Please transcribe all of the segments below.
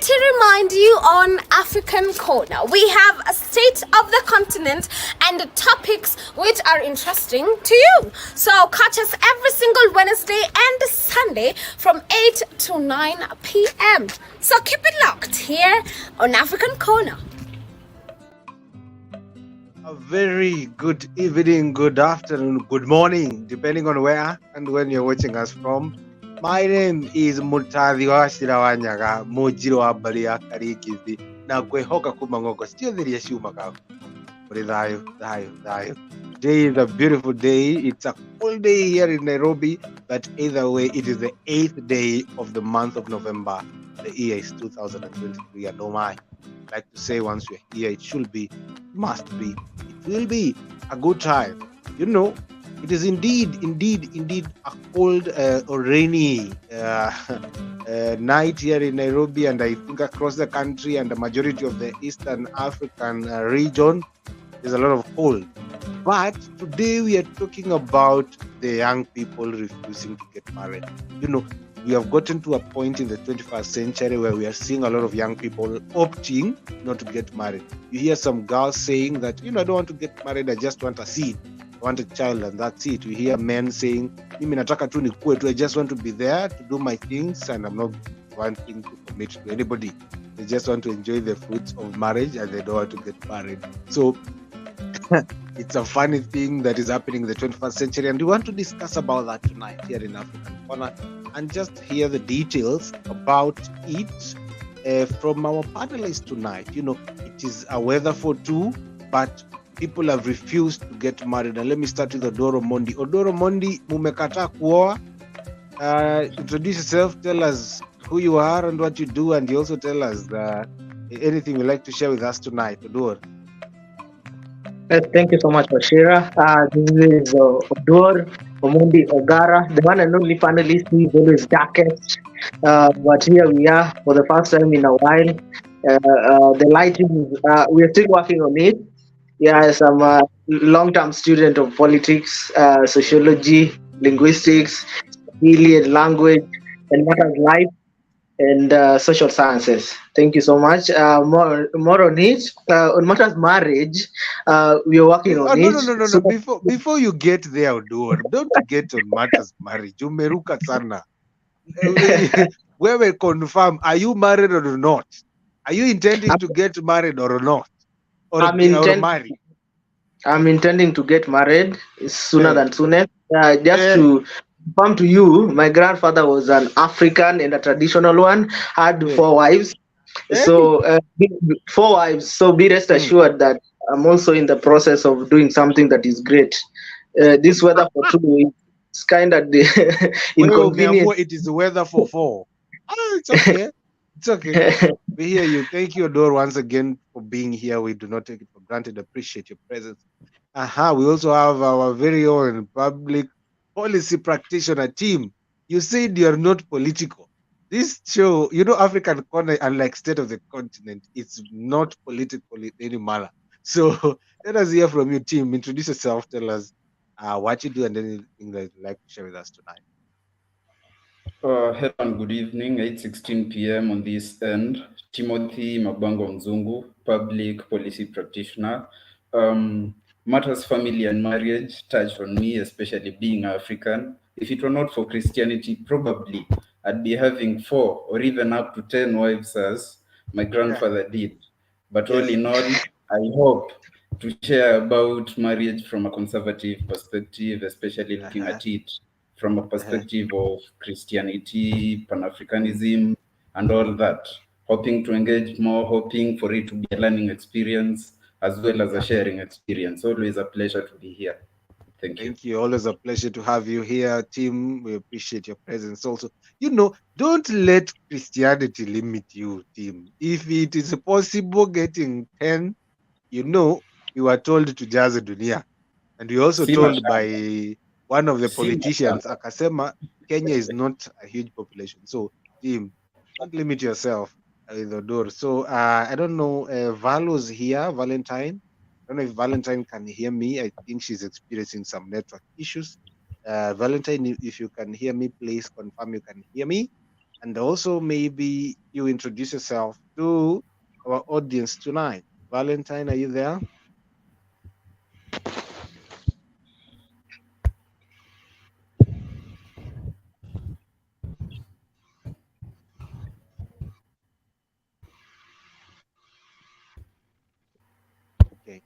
to remind you on African Kona, we have a state of the continent and the topics which are interesting to you. So catch us every single Wednesday and Sunday from 8 to 9 p.m. So keep it locked here on African Kona. A very good evening, good afternoon, good morning, depending on where and when you're watching us from. My name is Mutadhi Washira Wanyaga, Mujiro Abalia Karikizi, na kwehoka kumangoko, still the Yeshuma Kav. Today is a beautiful day. It's a cool day here in Nairobi, but either way, it is the 8th day of the month of November. The year is 2023, and oh my, I like to say once we're here, it should be, must be, it will be a good time. You know, it is indeed a cold or rainy night here in Nairobi, and I think across the country and the majority of the Eastern African region, there's a lot of cold. But today we are talking about the young people refusing to get married. You know, we have gotten to a point in the 21st century where we are seeing a lot of young people opting not to get married. You hear some girls saying that, I don't want to get married, I just want a seed. I want a child and that's it. You hear men saying, I just want to be there to do my things and I'm not wanting to commit to anybody. They just want to enjoy the fruits of marriage and they don't want to get married. So it's a funny thing that is happening in the 21st century, and we want to discuss about that tonight here in African Corner and just hear the details about it from our panelists tonight. It is a weather for two, but people have refused to get married. And let me start with Odoro Mondi. Odoro Mondi, mumekata kuoa. Introduce yourself, tell us who you are and what you do, and you also tell us anything you'd like to share with us tonight. Odoro. Thank you so much, Bashira. This is Odor Omundi Ogara, the one and only panelist who is always darkest. But here we are for the first time in a while. The lighting, we are still working on it. Yes, I'm a long-term student of politics, sociology, linguistics, Swahili language, and matters life and social sciences. Thank you so much. More on it. On matters marriage, we are working on it. No. So, before you get there, don't get on matters marriage. Umeruka sana. Where we confirm, are you married or not? Are you intending to get married or not? Or married? I'm intending to get married sooner than sooner. To confirm to you, my grandfather was an African and a traditional one, had 4 wives. So 4 wives. So be rest assured that I'm also in the process of doing something that is great. This weather for 2 weeks, it's kind of inconvenient. It is the weather for 4. It's okay. It's okay. We hear you. Thank you, Odor, once again for being here. We do not take it for granted. Appreciate your presence. We also have our very own public policy practitioner team. You said you're not political. This show, African Corner, unlike State of the Continent, it's not political in any manner. So let us hear from your team. Introduce yourself. Tell us what you do and anything that you'd like to share with us tonight. Hello and good evening. 8:16 p.m. on this end. Timothy Mabango Mzungu, public policy practitioner. Matters family and marriage touched on me, especially being African. If it were not for Christianity, probably I'd be having 4 or even up to 10 wives as my grandfather did. But all in all, I hope to share about marriage from a conservative perspective, especially looking at it from a perspective of Christianity, Pan-Africanism, and all that. Hoping to engage more, hoping for it to be a learning experience as well as a sharing experience. Always a pleasure to be here. Thank you. Thank you. Always a pleasure to have you here, Tim. We appreciate your presence also. Don't let Christianity limit you, Tim. If it is possible getting 10, you are told to jazz dunia. And we also told by one of the politicians, Akasema, Kenya is not a huge population. So, Tim, don't limit yourself in the door. So, I don't know, Valo's here, Valentine. I don't know if Valentine can hear me. I think she's experiencing some network issues. Valentine, if you can hear me, please confirm you can hear me. And also, maybe you introduce yourself to our audience tonight. Valentine, are you there? Okay.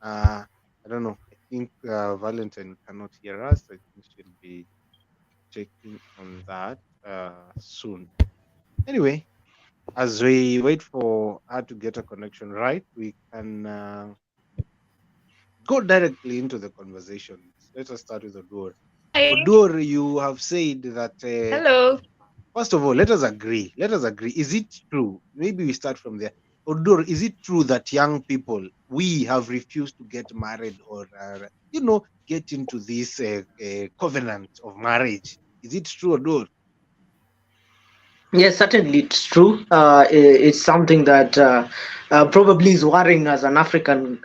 I don't know. I think Valentine cannot hear us. I think she'll be checking on that soon. Anyway, as we wait for her to get a connection right, we can go directly into the conversation. Let us start with Odur. Hi. Odur, you have said that. Hello. First of all, let us agree. Let us agree. Is it true? Maybe we start from there. Odur, is it true that young people we have refused to get married or get into this covenant of marriage? Is it true, Odur? Yes, certainly it's true. It's something that probably is worrying as an African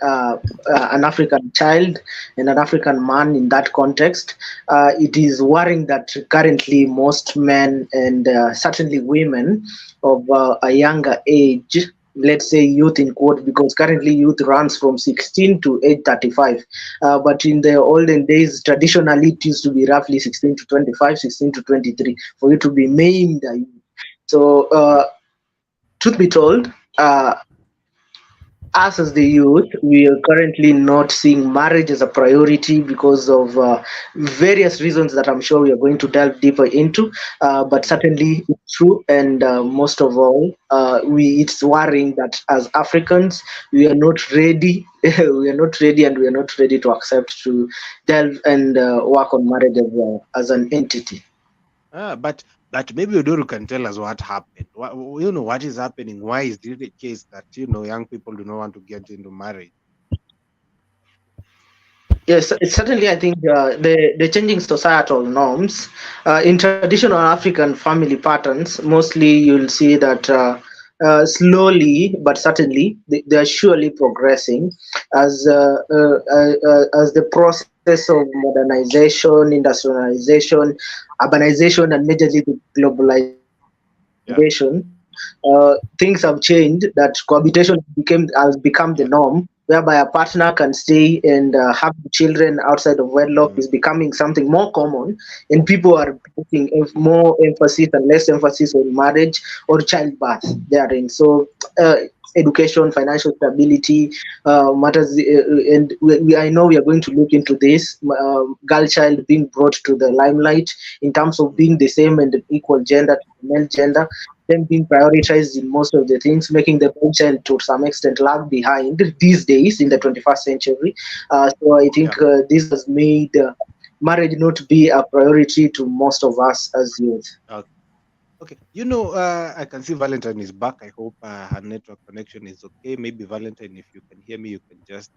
child and an African man in that context. It is worrying that currently most men and certainly women of a younger age, let's say youth in quote, because currently youth runs from 16 to age 35. But in the olden days, traditionally it used to be roughly 16 to 25, 16 to 23 for you to be named a youth. So, truth be told, us as the youth, we are currently not seeing marriage as a priority because of various reasons that I'm sure we are going to delve deeper into. But Mm. certainly, it's true, and most of all, it's worrying that as Africans, we are not ready. We are not ready, and we are not ready to accept to delve and work on marriage as an entity. But maybe Odur can tell us what happened. What is happening? Why is this the case that young people do not want to get into marriage? Yes, it's certainly, I think the changing societal norms in traditional African family patterns, mostly you'll see that slowly but certainly they are surely progressing as the process of modernization, industrialization, urbanization, and majorly the globalization. Yeah, Things have changed that cohabitation has become the norm, yeah. whereby a partner can stay and have children outside of wedlock is Mm, becoming something more common, and people are putting more emphasis and less emphasis on marriage or childbirth therein. So, education, financial stability matters, I know we are going to look into this girl child being brought to the limelight in terms of mm, being the same and equal gender to the male gender, them being prioritized in most of the things, making the male child to some extent lag behind these days in the 21st century. So I yeah. think this has made marriage not be a priority to most of us as youth. Okay. Okay. I can see Valentine is back. I hope her network connection is okay. Maybe Valentine, if you can hear me, you can just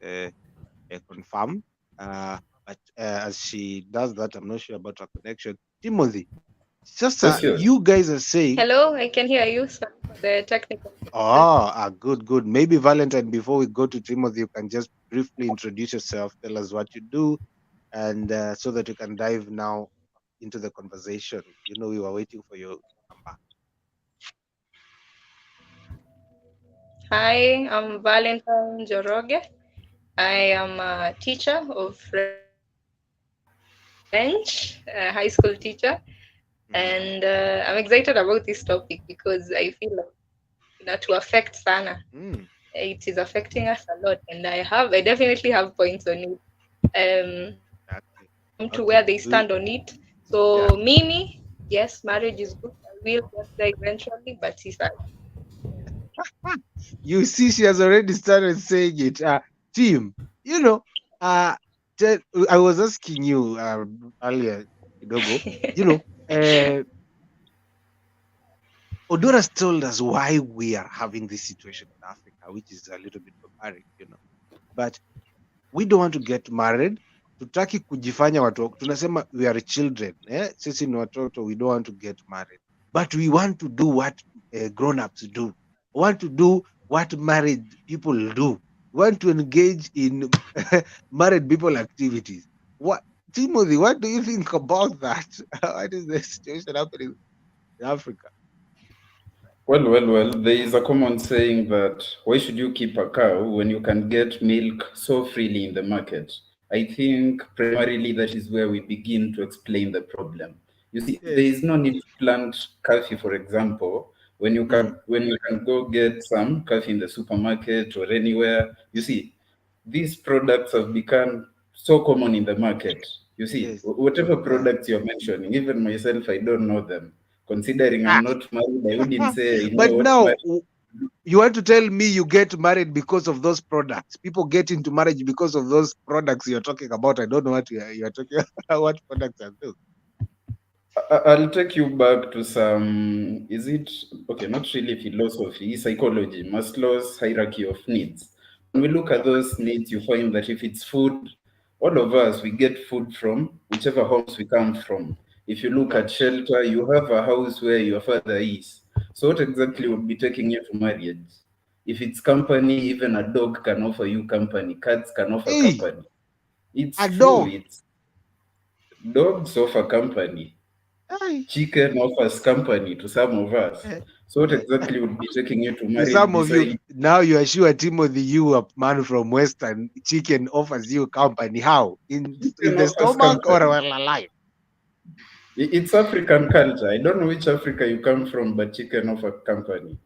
confirm. But as she does that, I'm not sure about her connection. Timothy, just Yes, yes. you guys are saying, Hello, I can hear you. Sorry for the technical difficulty. good, good. Maybe Valentine, before we go to Timothy, you can just briefly introduce yourself, tell us what you do, and so that you can dive now into the conversation. We were waiting for you to come back. Hi, I'm Valentine Joroge. I am a teacher of French, a high school teacher, Mhm. and I'm excited about this topic because I feel like to affect Sana. Mm, It is affecting us a lot, and I definitely have points on it. okay. To Okay. where they stand on it. Yeah. So Mimi, yes, marriage is good. I will get there eventually, but it's You see, she has already started saying it. Team, you know, uh, te- I was asking you earlier, Kidogo, you know, uh, Odora's told us why we are having this situation in Africa, which is a little bit barbaric. But we don't want to get married. Tutaki kujifanya watu, tunasema we are children. Sisi ni watoto, we don't want to get married. But we want to do what grown-ups do. We want to do what married people do. We want to engage in married people activities. What, Timothy, what do you think about that? What is the situation happening? in Africa. Well. There is a common saying that why should you keep a cow when you can get milk so freely in the market? I think primarily that is where we begin to explain the problem. You see, there Yes. is no need to plant coffee, for example, Mm. when you can go get some coffee in the supermarket or anywhere. You see, these products have become so common in the market. You see, Yes. whatever Yeah. products you're mentioning, even myself, I don't know them. Considering I'm Ah. not married, I wouldn't say I know But what now marriage. you want to tell me you get married because of those products? People get into marriage because of those products you're talking about. I don't know what you're talking about. What products are those? I'll take you back to some, is it, okay, not really philosophy, psychology, Maslow's hierarchy of needs. When we look at those needs, you find that if it's food, all of us, we get food from whichever homes we come from. If you look Yeah. at shelter, you have a house where your father is. So, what exactly Mm. would be taking you to marriage? If it's company, even a dog can offer you company, cats can offer Hey, company. It's a true, dog. it's dogs offer company. Hey. Chicken offers company to some of us. Eh, So what eh. exactly would be taking you to To marriage some of you, beside now you are sure Timothy, you a man from Western, chicken offers you company. How? In chicken the offers stomach or company? alive? It's African culture. I don't know which Africa you come from, but chicken offer company.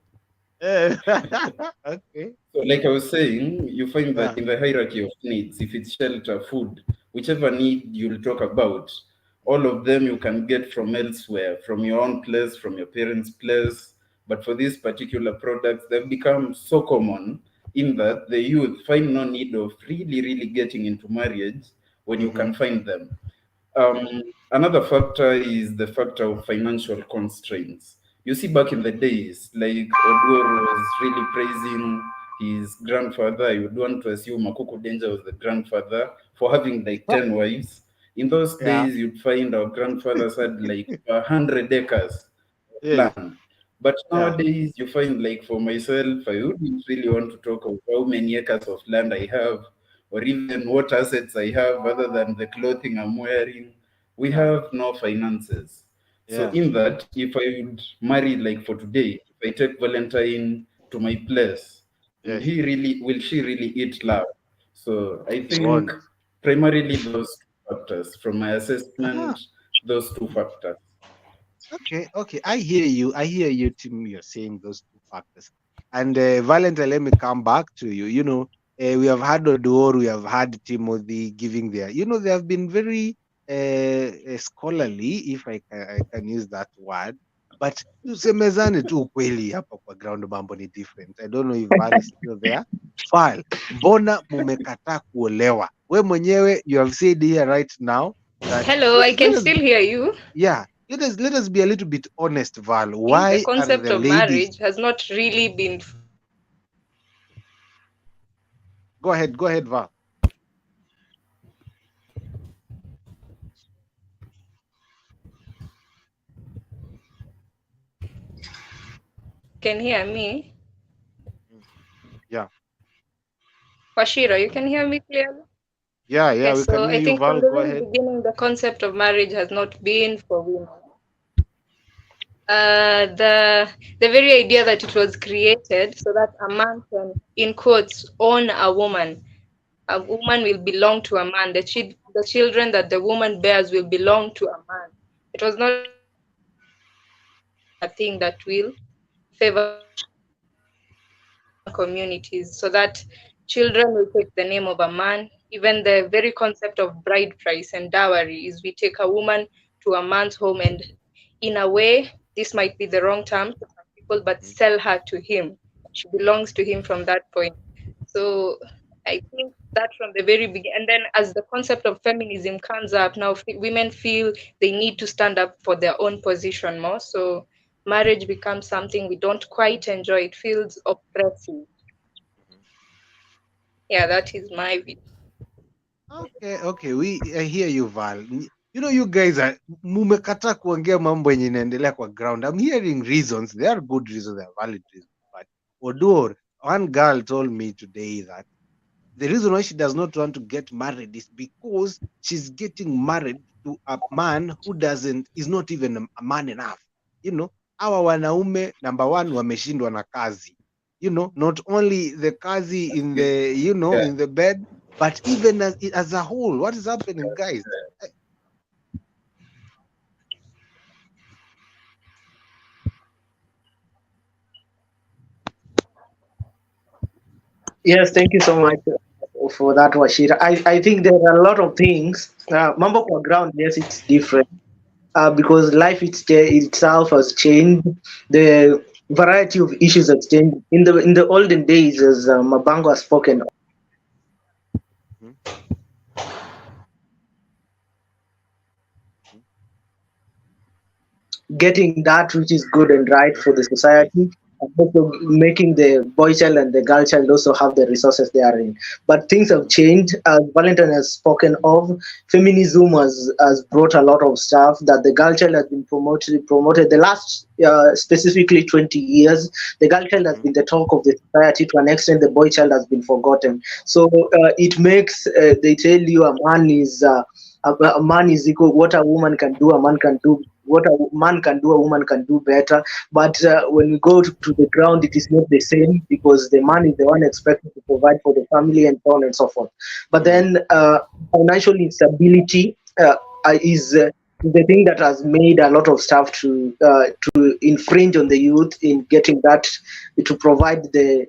Okay. So, like I was saying, you find that Yeah. in the hierarchy of needs, if it's shelter, food, whichever need you'll talk about, all of them you can get from elsewhere, from your own place, from your parents' place. But for these particular products, they've become so common in that the youth find no need of really getting into marriage when you Mm-hmm. can find them. Another factor is the factor of financial constraints. You see, back in the days, like Odur was really praising his grandfather. I would want to assume Makuku Danger was the grandfather for having like 10 wives. In those Yeah. days, you'd find our grandfathers had like 100 acres of Yes. land. But Yeah. nowadays, you find like for myself, I wouldn't really want to talk of how many acres of land I have or even what assets I have other than the clothing I'm wearing. We Yeah. have no finances. So, Yeah. in that, if I would marry like for today, if I take Valentine to my place, Yes. will she really eat love? So, I She think won't. primarily those two factors, from my Ah. assessment, those two factors. Okay, okay. I hear you. I hear you, Tim. You're saying those two factors. And Valentine, let me come back to you. We have had Odor, we have had Timothy giving their, they have been very scholarly, if I can use that word. But tusemezane tu ukweli hapa kwa ground mambo ni different. I don't know if Val is still there. Val, mbona mumekataa kuolewa? We mwenyewe, you have said here right now that Hello, I can let us still hear you. yeah, let us be a little bit honest, Val. The Why are concept the of ladies? marriage has not really been. Go ahead, Val. Can hear me? Mm. Yeah, Washira, you can hear me clearly? yeah, Yes, we can so hear I you, think from Val. the Go very ahead. beginning, the concept of marriage has not been for women. The very idea that it was created so that a man can, in quotes, own a woman. A woman will belong to a man. The children that the woman bears will belong to a man. It was not a thing that will favor communities so that children will take the name of a man. Even the very concept of bride price and dowry is we take a woman to a man's home and, in a way, this might be the wrong term to some people, but Mhm, sell her to him. She belongs to him from that point. So I think that from the very beginning, and then as the concept of feminism comes up, now women feel they need to stand up for their own position more. So marriage becomes something we don't quite enjoy. It feels oppressive. mhm. Yeah, that is my view. Okay, okay. I hear you, Val. You guys are mumekataa kuongea mambo yenye inaendelea kwa ground. I'm hearing reasons. They are good reasons. They are valid reasons. But Odur, one girl told me today that the reason why she does not want to get married is because she's getting married to a man who is not even a man enough. You know, hawa wanaume number one wameshindwa na kazi, not only the kazi in the Yeah. in the bed, but even as a whole. What is happening, guys? Yes, thank you so much for that, Washira. I think there are a lot of things. Mambo kwa ground, yes, it's different because life itself has changed. The variety of issues has changed. In the olden days, as Mabango has spoken, Mhm, getting that which is good and right for the society, and also making the boy child and the girl child also have the resources they are in. But things have mhm, changed. As Valentine has spoken of, feminism has brought a lot of stuff that the girl child has been promoted the last specifically 20 years. The girl child has mhm, been the talk of the society. To an extent, the boy child has been forgotten. So it makes they tell you a man is equal. What a woman can do, a man can do. What a man can do, a woman can do better. But when we go to the ground, it is not the same because the man is the one expected to provide for the family and so on and so forth. But mhm, then financial instability is the thing that has made a lot of stuff to infringe on the youth in getting that to provide the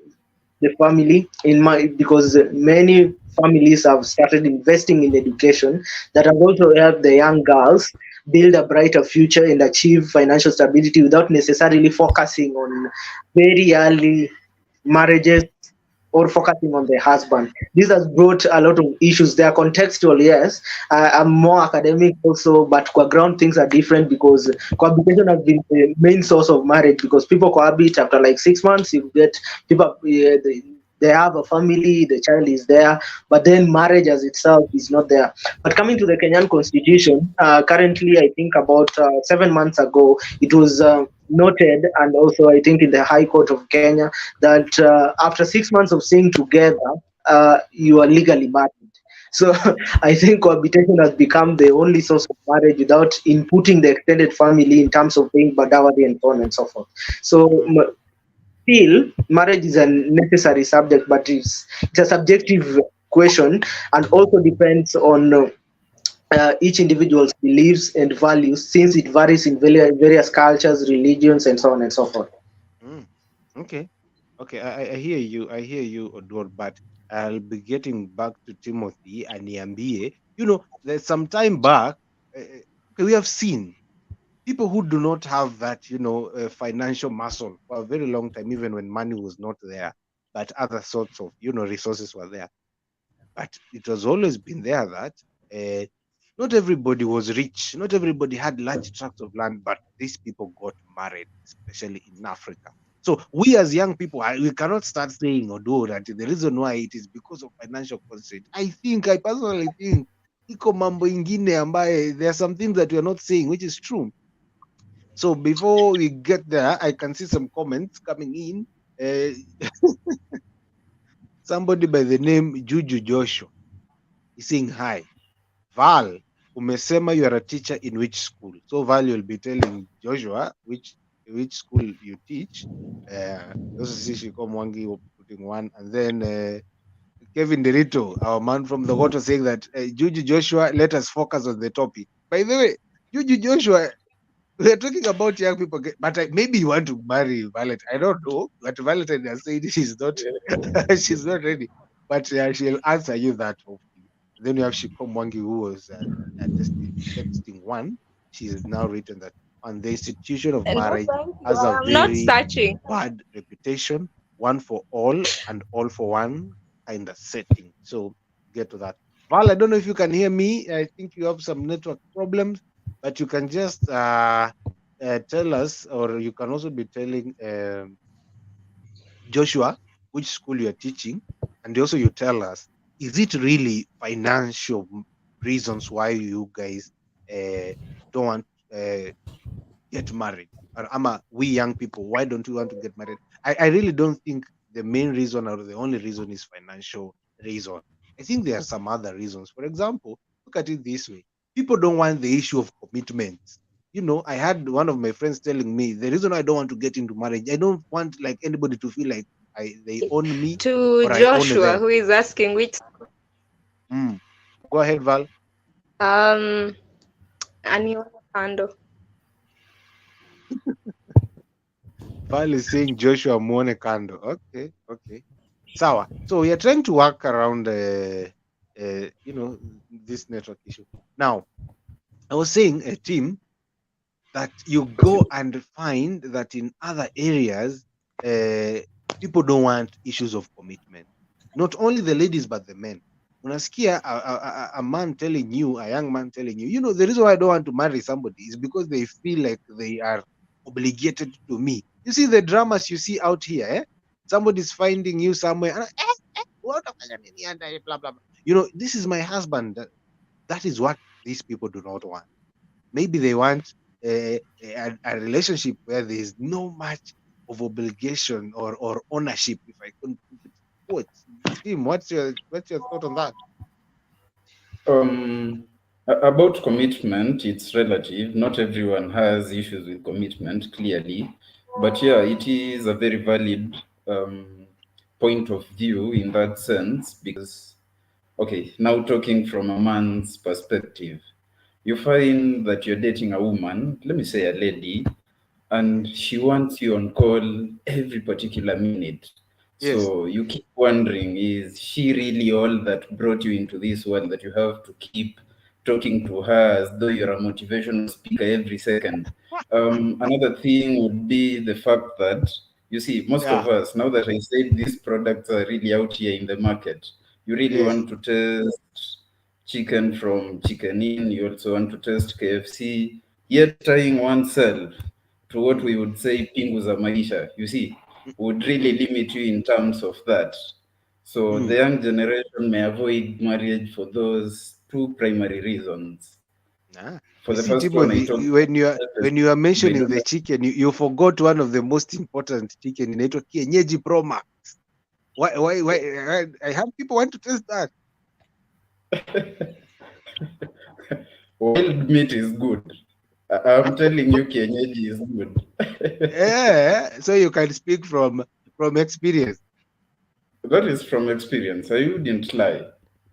family in my because many families have started investing in education that have also helped the young girls build a brighter future and achieve financial stability without necessarily focusing on very early marriages or focusing on the husband. This has brought a lot of issues. They are contextual, yes. I'm more academic also, but kwa ground things are different because cohabitation has been the main source of marriage because people cohabit after like 6 months. You get people, they have a family, the child is there, but then marriage as itself is not there. But coming to the Kenyan constitution, currently, I think about 7 months ago, it was noted, and also I think in the High Court of Kenya, that after 6 months of staying together, you are legally married. So I think cohabitation has become the only source of marriage without inputting the extended family in terms of paying dowry and so on and so forth. So mhm, still, marriage is a necessary subject, but it's a subjective question and also depends on each individual's beliefs and values since it varies in various cultures, religions, and so on and so forth. mhm. Okay. Okay, I hear you. I hear you, Odor, but I'll be getting back to Timothy and Niambie. There's some time back, okay, we have seen people who do not have that, financial muscle for a very long time, even when money was not there, but other sorts of, resources were there. But it was always been there that uh, not everybody was rich, not everybody had large tracts of land, but these people got married, especially in Africa. So we as young people, we cannot start saying or do that the reason why it is because of financial constraint. I personally think iko mambo ingine ambaye there are some things that we are not saying, which is true. So before we get there, I can see some comments coming in. Uh, somebody by the name Juju Joshua is saying hi. Val, umesema you are a teacher in which school? So Val will be telling Joshua which school you teach. Also see Shiko Mwangi putting one, and then Kevin Derito, our man from the water, saying that Juju Joshua, let us focus on the topic. By the way, Juju Joshua, we are talking about young people, but maybe you want to marry Violet. I don't know, but Violet has said she's not, she's not ready. But she'll answer you that hopefully. Then you have Shiko Mwangi, who was texting one. She has now written that on the institution of And no, marriage thank you. has a I am not very searching. bad reputation, one for all and all for one kind of setting. So get to that. Val, I don't know if you can hear me. I think you have some network problems, but you can just tell us, or you can also be telling Joshua which school you are teaching, and also you tell us, is it really financial reasons why you guys uh, don't want get married? Or Ama, we young people, why don't we want to get married? I really don't think the main reason or the only reason is financial reason. I think there are some other reasons. For example, look at it this way. People don't want the issue of commitment. I had one of my friends telling me the reason I don't want to get into marriage, I don't want like anybody to feel like they own me To or I own Joshua, them. who is asking which Mm. Go ahead, Val. aniona kando. Val is saying Joshua Muone Kando. Okay, okay. Sawa. So we are trying to work around, this network issue. Now, I was saying a team that you go and find that in other areas, uh, people don't want issues of commitment. Not only the ladies, but the men. Unasikia a man telling you, a young man telling you, the reason why I don't want to marry somebody is because they feel like they are obligated to me. You see the dramas you see out here, eh? Somebody's finding you somewhere, and what blah blah blah. This is my husband. That is what these people do not want. Maybe they want a relationship where there is no much of obligation or ownership, if I can put it. Quotes. Tim, what's your thought on that? About commitment, it's relative. Not everyone has issues with commitment, clearly. But yeah, it is a very valid point of view in that sense because, okay, now talking from a man's perspective, you find that you're dating a woman, let me say a lady, Mhm. and she wants you on call every particular minute. Yes. So you keep wondering, is she really all that brought you into this world that you have to keep talking to her as though you're a motivational speaker every second? Another thing would be the fact that, you see, most Yeah. of us, now that I said these products are really out here in the market, you really Yes. want to test chicken from Chicken Inn, you also want to test KFC, yet tying oneself to what Mm. we would say pingu za maisha, you see, would really Mm-hmm. limit you in terms of that. So the Mm. young generation may avoid marriage for those two primary reasons. Ah. For You the see, first one, I Timothy, talked when you are about when you are they mentioning the don't. chicken, you forgot one of the most important chicken inaitwa kienyeji Proma. Why I have people want to test that. Wild meat is good. I'm telling you, kienyeji is good. Yeah, so you can speak from experience. That is from experience. I wouldn't lie.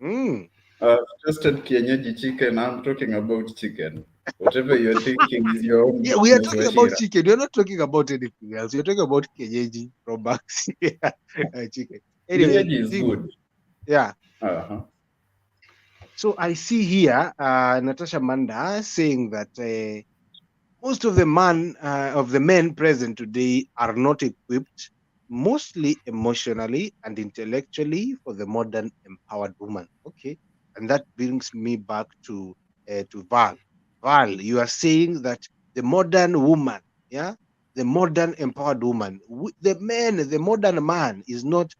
Mm. I've tested kienyeji chicken. I'm talking about chicken. Whatever you're thinking is your own Yeah, we are business, talking about Washira. chicken. We're not talking about anything else. We're talking about kienyeji from Max. Yeah, chicken. Anyway, Kienyeji is Tim, good. yeah. Uh-huh. So I see here Natasha Manda saying that most of the men present today are not equipped, mostly emotionally and intellectually, for the modern empowered woman. Okay, and that brings me back to Val. Val, you are saying that the modern woman, yeah, the modern empowered woman, the modern man is not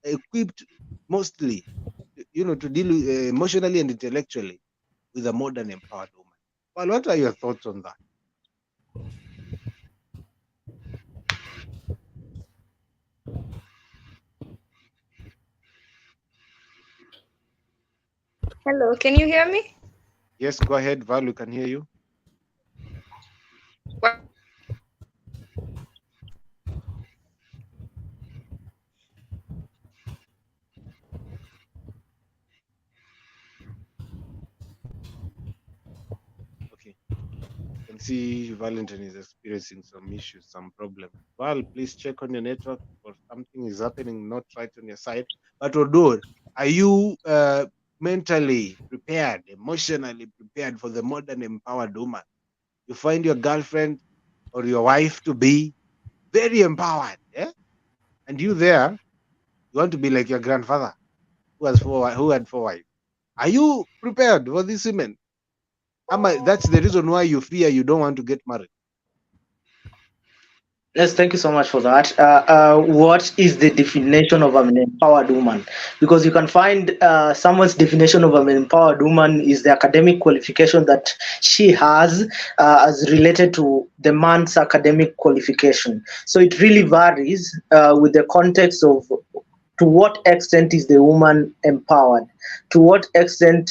equipped mostly, to deal with, emotionally and intellectually with a modern empowered woman. Well, what are your thoughts on that? Hello, can you hear me? Yes, go ahead, Val. We can hear you. Okay. I can see Valentine is experiencing some issues, some problem. Val, please check on your network or something is happening, not right on your side. But Odur, are you mentally prepared, emotionally prepared for the modern empowered woman? You find your girlfriend or your wife to be very empowered, yeah? And you there, you want to be like your grandfather who had four wives. Are you prepared for these women? That's the reason why you fear you don't want to get married. Yes, thank you so much for that. What is the definition of an empowered woman? Because you can find someone's definition of an empowered woman is the academic qualification that she has as related to the man's academic qualification. So it really varies with the context of to what extent is the woman empowered? To what extent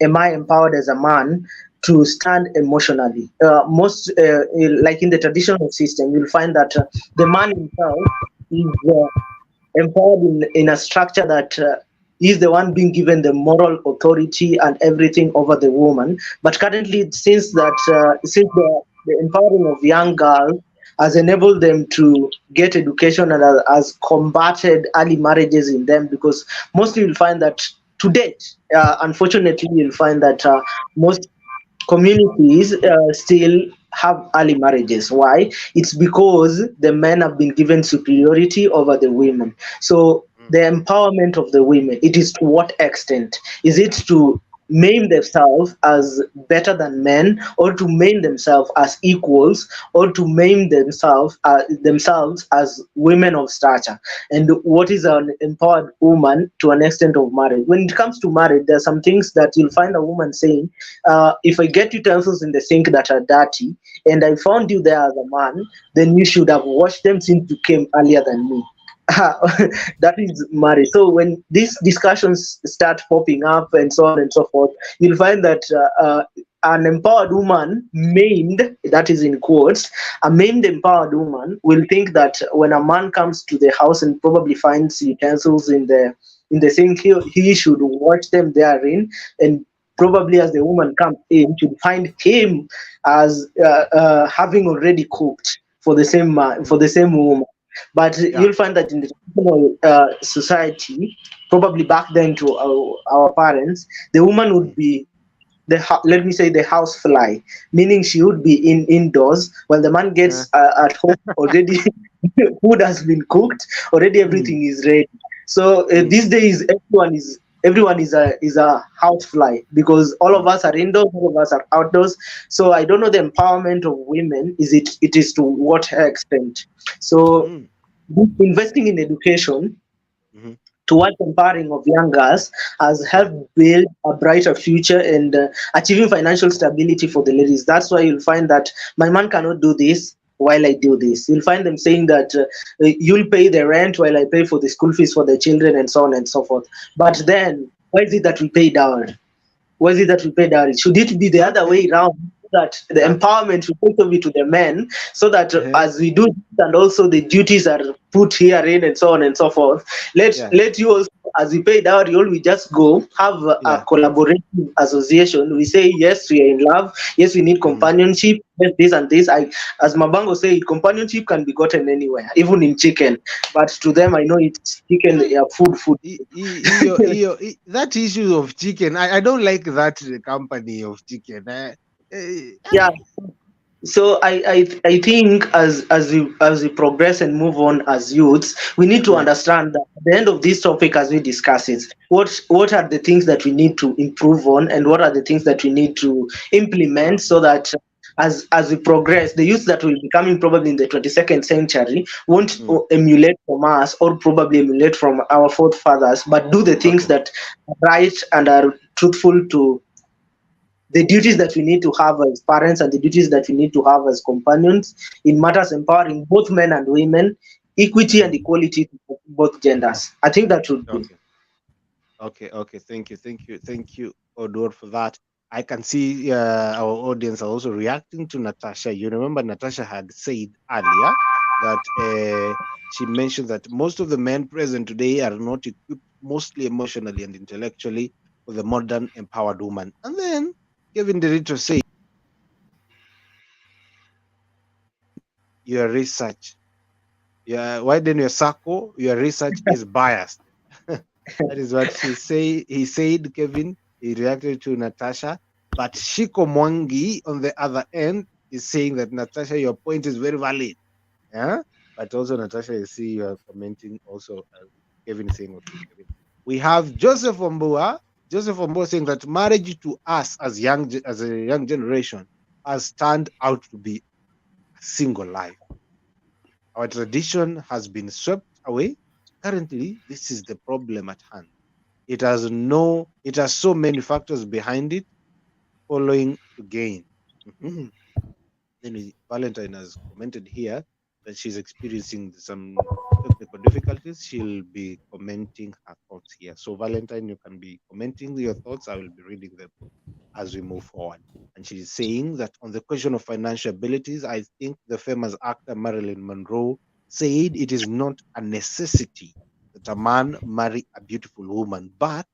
am I empowered as a man to stand emotionally. Like in the traditional system, you'll find that the man himself is empowered in a structure that is the one being given the moral authority and everything over the woman. But currently, since the empowering of young girls has enabled them to get education and has combated early marriages in them, because mostly you'll find that to date, unfortunately, you'll find that most communities still have early marriages. Why? It's because the men have been given superiority over the women. So the empowerment of the women, it is to what extent? Is it to maim themselves as better than men, or to maim themselves as equals, or to maim themselves as women of stature? And what is an empowered woman to an extent of marriage? When it comes to marriage, there are some things that you'll find a woman saying, if I get utensils in the sink that are dirty and I found you there as a man, then you should have washed them since you came earlier than me. That is marriage. So when these discussions start popping up and so on and so forth, you'll find that an empowered woman, maimed, that is in quotes, a maimed empowered woman will think that when a man comes to the house and probably finds utensils in the sink, he should wash them therein, and probably as the woman comes in, should find him as having already cooked for the same woman. But you'll find that in the traditional society, probably back then to our parents, the woman would be let me say the house fly, meaning she would be indoors while the man gets at home already. Food has been cooked already, everything is ready. So these days everyone is a house fly, because all of us are indoors, all of us are outdoors. So I don't know the empowerment of women, it is to what extent. So investing in education towards empowering of young girls has helped build a brighter future and achieving financial stability for the ladies. That's why you'll find that my man cannot do this while I do this. You'll find them saying that you'll pay the rent while I pay for the school fees for the children and so on and so forth. But then, why is it that we pay dowry? Why is it that we pay dowry? Should it be the other way around? That the empowerment should also be to the men, so that as we do this, and also the duties are put herein and so on and so forth. Let you also, as we pay dowry, all we just go have a collaborative association. We say yes, we are in love. Yes, we need companionship. Yes, this and this. As Mabango said, companionship can be gotten anywhere, even in chicken. But to them, I know it's chicken. Food. That issue of chicken, I don't like that company of chicken. Yeah. So I think as we progress and move on as youths, we need to understand that at the end of this topic, as we discuss it, what are the things that we need to improve on, and what are the things that we need to implement, so that as we progress, the youth that will be coming probably in the 22nd century won't emulate from us, or probably emulate from our forefathers, but do the things that are right and are truthful to the duties that we need to have as parents, and the duties that we need to have as companions in matters empowering both men and women, equity and equality to both genders. I think that would be. Okay. Thank you, Odor, for that. I can see our audience are also reacting to Natasha. You remember Natasha had said earlier that she mentioned that most of the men present today are not equipped, mostly emotionally and intellectually, for the modern empowered woman. And then Kevin Derrito said, your research, widen your circle, your research is biased. That is what he said, Kevin. He reacted to Natasha. But Shiko Mwangi, on the other end, is saying that, Natasha, your point is very valid. Yeah? But also, Natasha, you see, you are commenting also, Kevin is saying, okay, Kevin. We have Joseph Ombua. Joseph Ombua saying that marriage to us as a young generation has turned out to be a single life. Our tradition has been swept away. Currently, this is the problem at hand. It has so many factors behind it, following to gain. Then Valentine has commented here that she's experiencing some technical difficulties. She'll be commenting her thoughts here. So Valentine, you can be commenting your thoughts. I will be reading them. as we move forward. And she's saying that on the question of financial abilities, I think the famous actor Marilyn Monroe said it is not a necessity that a man marry a beautiful woman, but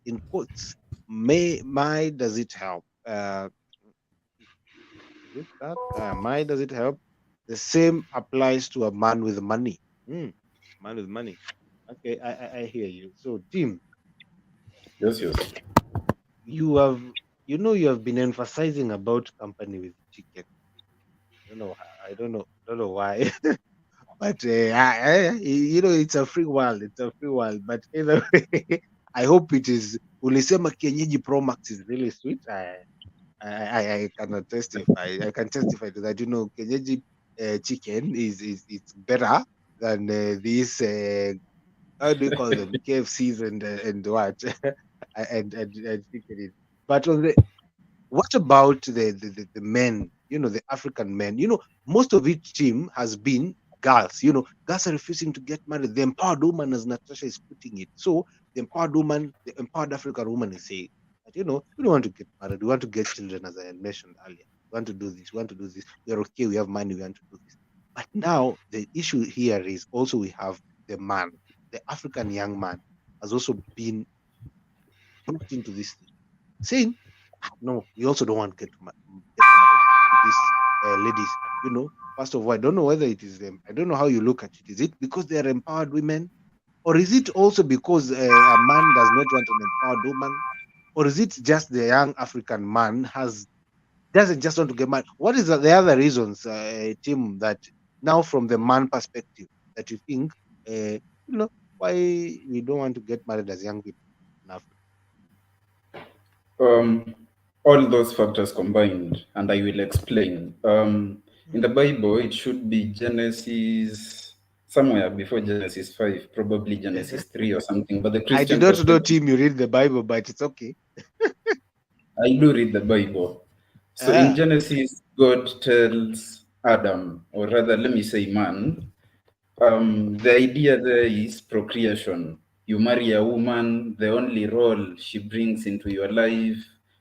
in quotes, my does it help? Is it that? My does it help? The same applies to a man with money. Hmm, man with money. Okay, I hear you. So, Tim, Yes, yes. you have you have been emphasizing about company with chicken. I don't know why, but it's a free world. It's a free world. But either way, I hope it is. Ulisema kienyeji Pro Max is really sweet. I cannot testify. I can testify to that. Kienyeji chicken is it's better than these. How do you call them? KFCs and what? and chicken. But what about the men, the African men? Most of each team has been girls. Girls are refusing to get married. The empowered woman, as Natasha is putting it. So the empowered woman, the empowered African woman is saying that, we don't want to get married. We want to get children, as I mentioned earlier. We want to do this. We want to do this. We're okay. We have money. We want to do this. But now the issue here is also we have the man, the African young man has also been brought into this thing, saying, no, we also don't want to get married to these ladies. First of all, I don't know whether it is them. I don't know how you look at it. Is it because they are empowered women? Or is it also because a man does not want an empowered woman? Or is it just the young African man doesn't just want to get married? What is the other reasons, Tim, that now from the man perspective that you think, why we don't want to get married as young people in Africa? Um, all those factors combined, and I will explain. In the Bible, it should be Genesis, somewhere before Genesis 5, probably Genesis 3 or something. But the I did Christian not know, perspective, Tim, you read the Bible, but it's okay. I do read the Bible. So in Ah, Genesis, God tells Adam, or rather, let me say man, the idea there is procreation. You marry a woman, the only role she brings into your life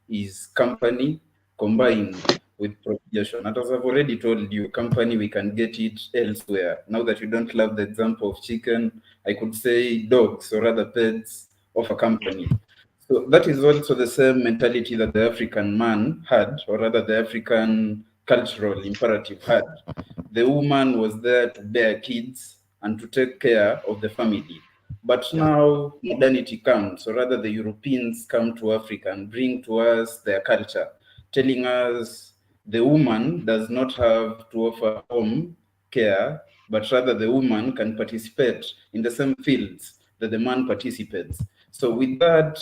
is company combined with procreation. And as I've already told you, company, we can get it elsewhere. Now that you don't love the example of chicken, I could say dogs or other pets of a company. So that is also the same mentality that the African man had, or rather the African cultural imperative had. The woman was there to bear kids and to take care of the family. But yeah, now modernity comes, or rather the Europeans come to Africa and bring to us their culture, telling us the woman does not have to offer home care, but rather the woman can participate in the same fields that the man participates. So with that,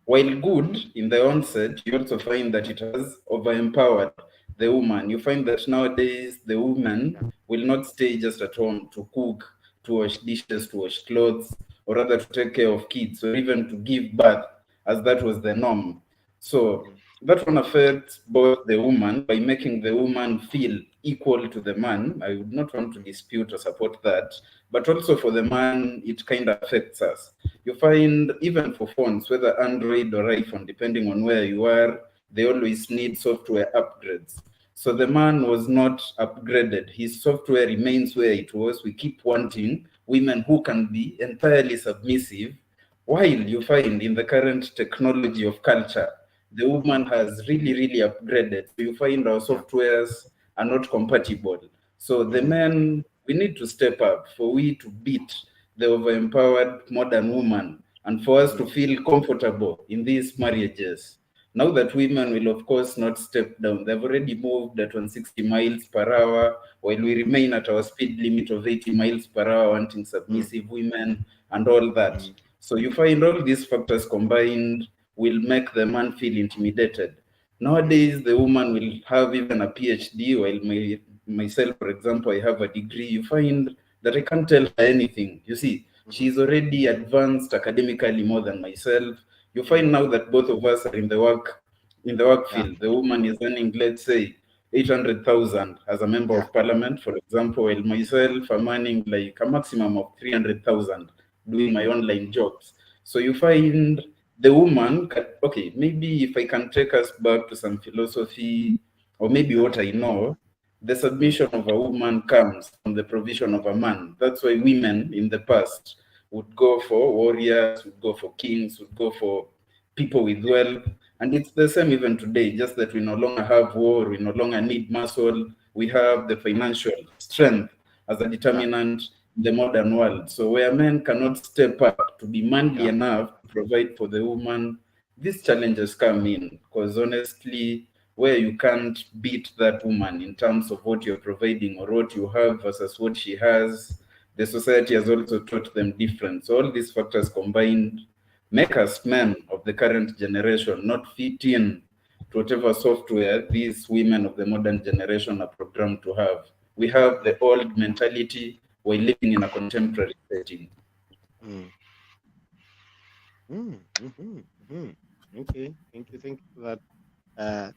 while good in the onset, you also find that it has over-empowered the woman. You find that nowadays the woman will not stay just at home to cook, to wash dishes, to wash clothes, or rather to take care of kids, or even to give birth, as that was the norm. So that one affects both the woman by making the woman feel equal to the man. I would not want to dispute or support that, but also for the man, it kind of affects us. You find even for phones, whether Android or iPhone, depending on where you are, they always need software upgrades. So the man was not upgraded. His software remains where it was. We keep wanting women who can be entirely submissive, while you find in the current technology of culture, the woman has really, really upgraded. So you find our yeah. softwares are not compatible. So the Mm-hmm. men, we need to step up for we to beat the overempowered modern woman and for us to feel comfortable in these marriages. Now that women will, of course, not step down, they've already moved at 160 miles per hour, while we remain at our speed limit of 80 miles per hour, wanting submissive women and all that. Mm-hmm. So you find all these factors combined will make the man feel intimidated. Nowadays, the woman will have even a PhD, while myself, for example, I have a degree. You find that I can't tell her anything. You see, Mm-hmm. she's already advanced academically more than myself. You find Mm-hmm. now that both of us are in the work Yeah. field. The woman is earning, let's say, 800,000 as a member Yeah. of parliament, for example, while myself I'm earning like a maximum of 300,000 doing my Mm-hmm. online jobs. So you find the woman can, okay, maybe if I can take us back to some philosophy, or maybe what I know, the submission of a woman comes from the provision of a man. That's why women in the past would go for warriors, would go for kings, would go for people with wealth. And it's the same even today, just that we no longer have war, we no longer need muscle, we have the financial strength as a determinant in the modern world. So where men cannot step up to be manly enough to provide for the woman, these challenges come in, because honestly, where you can't beat that woman in terms of what you're providing or what you have versus what she has, the society has also taught them different. So all these factors combined make us men of the current generation not fit in to whatever software these women of the modern generation are programmed to have. We have the old mentality, we're living in a contemporary setting. Okay, thank you for that.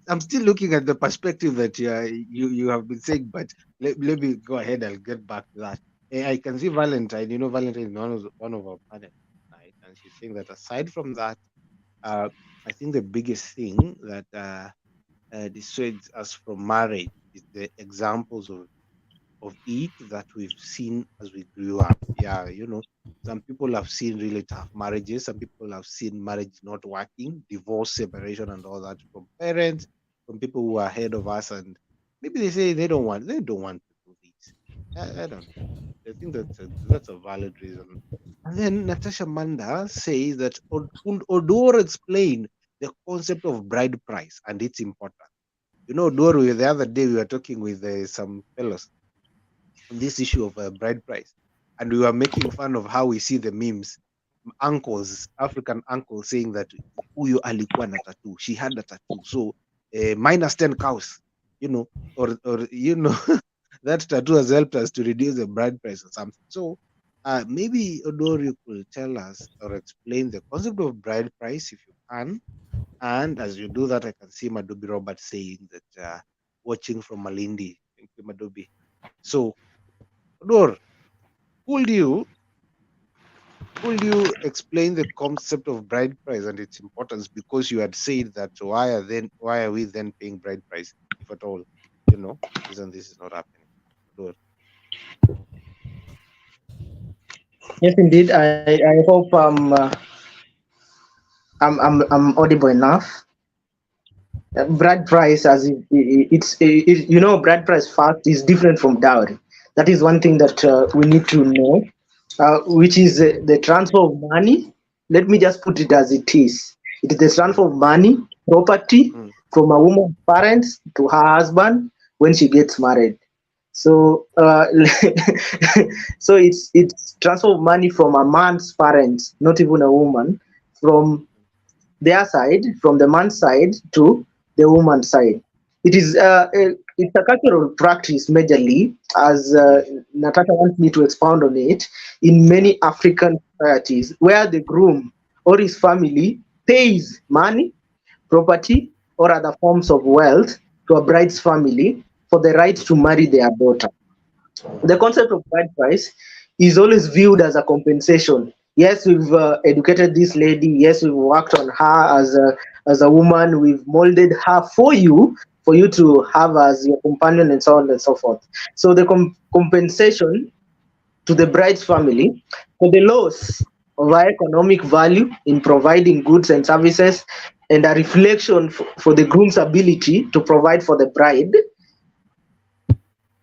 I'm still looking at the perspective that you have been saying, but let me go ahead. I'll get back to that. I can see Valentine. You know, Valentine is one of our panelists tonight, and she's saying that aside from that, I think the biggest thing that dissuades us from marriage is the examples of it that we've seen as we grew up. Yeah, you know, some people have seen really tough marriages. Some people have seen marriage not working, divorce, separation, and all that from parents, from people who are ahead of us, and maybe they say they don't want to do this. I don't know. I think that's a valid reason. And then Natasha Manda says that Odor explained the concept of bride price and its importance. You know, Odor, the other day we were talking with some fellows on this issue of bride price, and we were making fun of how we see the memes, uncles, African uncles saying that huyo alikuwa na tattoo, she had a tattoo, so minus 10 cows, you know, or you know, that tattoo has helped us to reduce the bride price or something. So maybe Odori could tell us or explain the concept of bride price if you can. And as you do that, I can see Madobi Robert saying that watching from Malindi. Thank you, Madobi. So, Odor, could you explain the concept of bride price and its importance, because you had said that why are we then paying bride price if at all, you know, this is not happening? Odor. Yes, indeed. I hope I'm audible enough. Bride price, as you know, bride price fact is different from dowry. That is one thing that we need to know, which is the transfer of money. Let me just put it as it is. It is the transfer of money, property from a woman's parents to her husband when she gets married. So, so it's transfer of money from a man's parents, not even a woman, from their side, from the man's side to the woman's side. It is it's a cultural practice majorly, as Natasha wants me to expound on it, in many African societies where the groom or his family pays money, property, or other forms of wealth to a bride's family for the right to marry their daughter. The concept of bride price is always viewed as a compensation. Yes, we've educated this lady. Yes, we've worked on her as a woman. We've molded her for you to have as your companion, and so on and so forth. So the compensation to the bride's family for the loss of our economic value in providing goods and services, and a reflection for the groom's ability to provide for the bride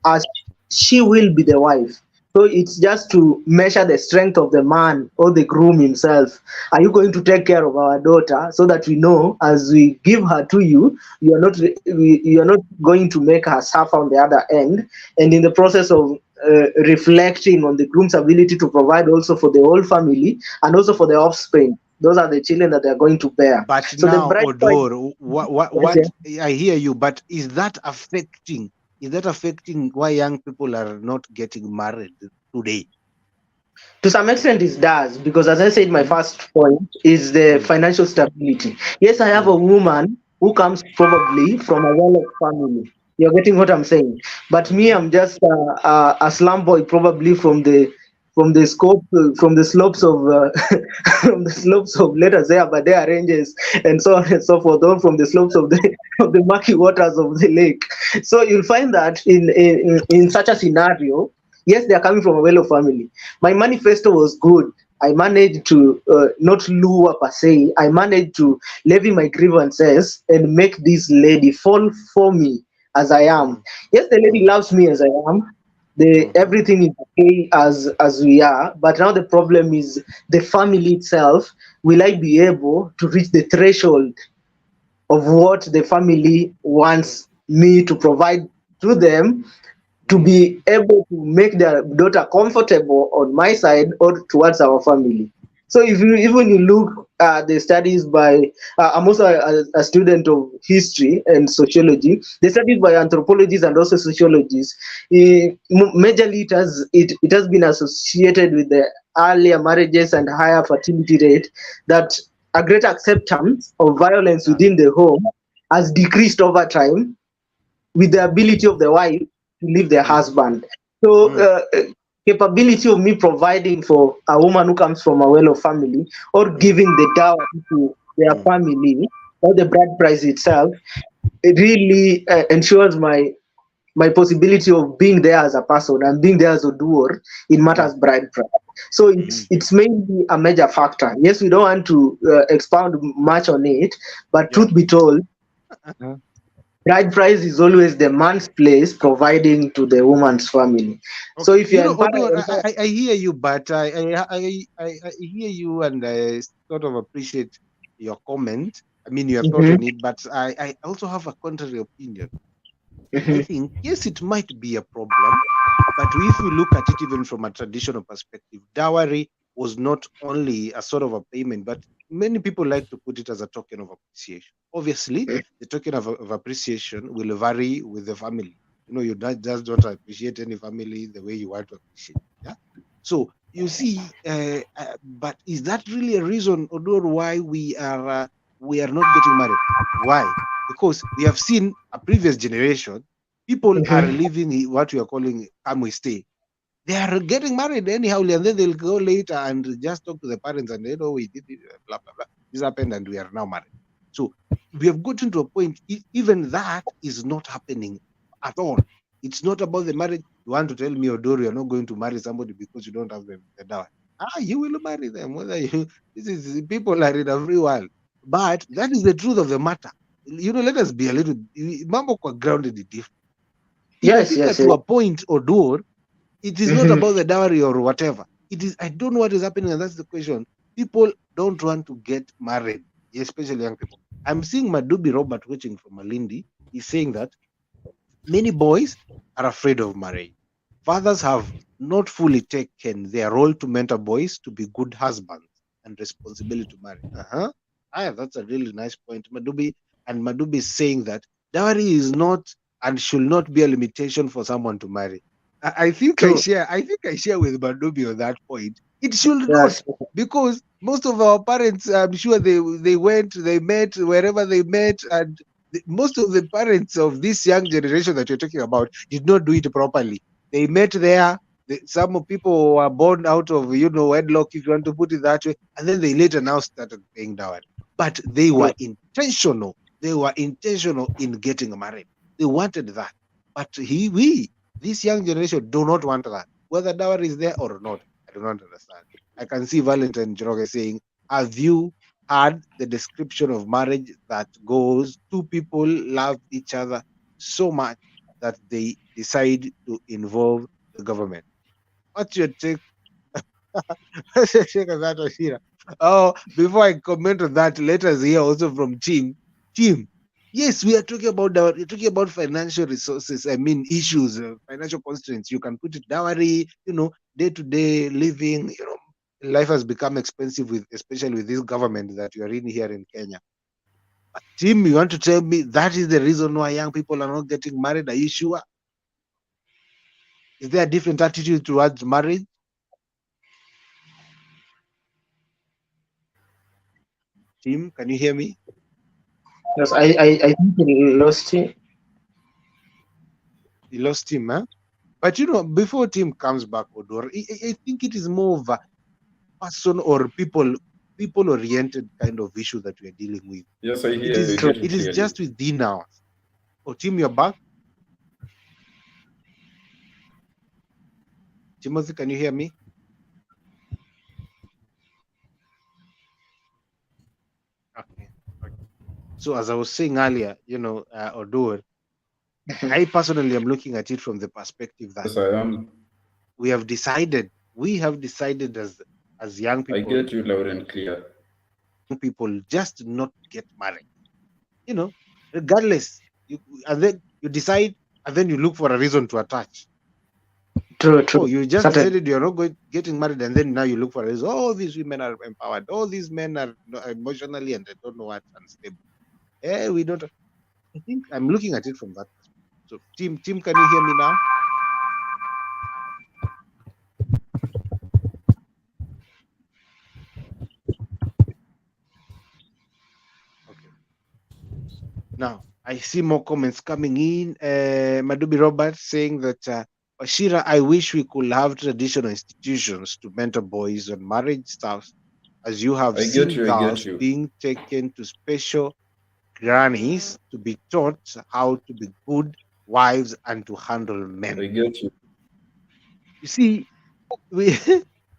as she will be the wife. So it's just to measure the strength of the man or the groom himself. Are you going to take care of our daughter, so that we know as we give her to you, you are not going to make her suffer on the other end, and in the process of reflecting on the groom's ability to provide also for the whole family and also for the offspring. Those are the children that they are going to bear. But So the now, bride Odor, what Yes, I hear you, but is that affecting why young people are not getting married today? to some extent it does, because as I said, my first point is the financial stability. Yes, I have a woman who comes probably from a well-off family. You're getting what I'm saying? But me, I'm just a slum boy, probably from from the scope, from the slopes of from the slopes of, let us say, Aberdare ranges and so on and so forth, or from the slopes of the of the murky waters of the lake. So you'll find that in such a scenario, yes, they are coming from a well-off family. My manifesto was good. I managed to not lure per se. I managed to levy my grievances and make this lady fall for me as I am. Yes, the lady loves me as I am. The everything is okay as we are. But now the problem is the family itself. Will I be able to reach the threshold of what the family wants me to provide to them, to be able to make their daughter comfortable on my side or towards our family? So if you even you look at the studies by, I'm also a student of history and sociology. The studies by anthropologists and also sociologists, majorly it has been associated with the earlier marriages and higher fertility rate, that a greater acceptance of violence within the home has decreased over time with the ability of the wife to leave their husband. So, capability of me providing for a woman who comes from a well-off family, or giving the dowry to their family, or the bride price itself, it really ensures my possibility of being there as a person and being there as a doer in matters bride price. So it's mainly a major factor. Yes, we don't want to expound much on it, but Yeah. truth be told, bride price is always the man's place providing to the woman's family. So Okay, if you're although empowered, I hear you, but I hear you and I sort of appreciate your comment. I mean, you have thought Mhm, on it, but I also have a contrary opinion. I mhm, think, yes, it might be a problem, but if we look at it even from a traditional perspective, dowry was not only a sort of a payment, but many people like to put it as a token of appreciation. Obviously, the token of appreciation will vary with the family. You just don't appreciate any family the way you want to appreciate. Yeah. So you see, but is that really a reason, or why we are not getting married? Why? Because we have seen a previous generation, people are mhm. living what we are calling come we stay. They are getting married anyhow, and then they'll go later and just talk to the parents and we did it, blah blah blah. This happened, and we are now married. So we have gotten to a point. Even that is not happening at all. It's not about the marriage. You want to tell me, Odoro, you're not going to marry somebody because you don't have the dowry? You will marry them. Whether you this is people are in a free world, but that is the truth of the matter. Let us be a little mambo kwa grounded in different. Yes, Ikifika yes, yes. to a point, Odor, it is not Mhm, about the dowry or whatever. It is, I don't know what is happening, and that's the question. People don't want to get married, especially young people. I'm seeing Madubi Robert watching from Malindi. He's saying that many boys are afraid of marriage. Fathers have not fully taken their role to mentor boys to be good husbands and responsibility to marry. That's a really nice point, Madubi. And Madubi is saying that dowry is not and should not be a limitation for someone to marry. I think I true. share. I think I share with Madubi on that point. It should not, Yes. because most of our parents, I'm sure they met wherever they met, and most of the parents of this young generation that you're talking about did not do it properly. They met there. Some people were born out of wedlock, if you want to put it that way, and then they later now started paying dowry. But they were True. intentional. They were intentional in getting married. They wanted that. But this young generation, do not want that. Whether dowry is there or not, I do not understand. I can see Valentine Joroge saying, have you had the description of marriage that goes, two people love each other so much that they decide to involve the government? What's your take? Sheikh Azat Washira. Oh, before I comment on that, let us hear also from Tim. Tim, yes, we are talking about we're talking about financial resources. I mean, issues, financial constraints. You can put it dowry, day to day living. Life has become expensive especially with this government that you are in here in Kenya. Tim, you want to tell me that is the reason why young people are not getting married? Are you sure? Is there a different attitude towards marriage? Tim, can you hear me? Yes, I think we lost it. You lost him, huh? But before Tim comes back, Odor, I think it is more of a person or people oriented kind of issue that we are dealing with. Yes, I It hear you. is Get you it is clearly. just within us. Oh, Tim, you're back. Timothy, can you hear me? Okay. Okay. So as I was saying earlier, Odor, I personally am looking at it from the perspective that Yes, I am. we have decided as young I people, get you loud and clear. just not get married. Regardless, and then you decide, and then you look for a reason to attach. True, Oh, true. you just Certain. decided you're not getting married, and then now you look for a reason. Oh, these women are empowered. Oh, these men are emotionally and I don't know what unstable. We don't. I think I'm looking at it from that perspective. So, Tim, can you hear me now? Okay. Now, I see more comments coming in. Madubi Robert saying that, Bashira, I wish we could have traditional institutions to mentor boys on marriage stuff, as you have I get seen you. I get girls you. being taken to special grannies to be taught how to be good wives and to handle men. I get you. You see, we,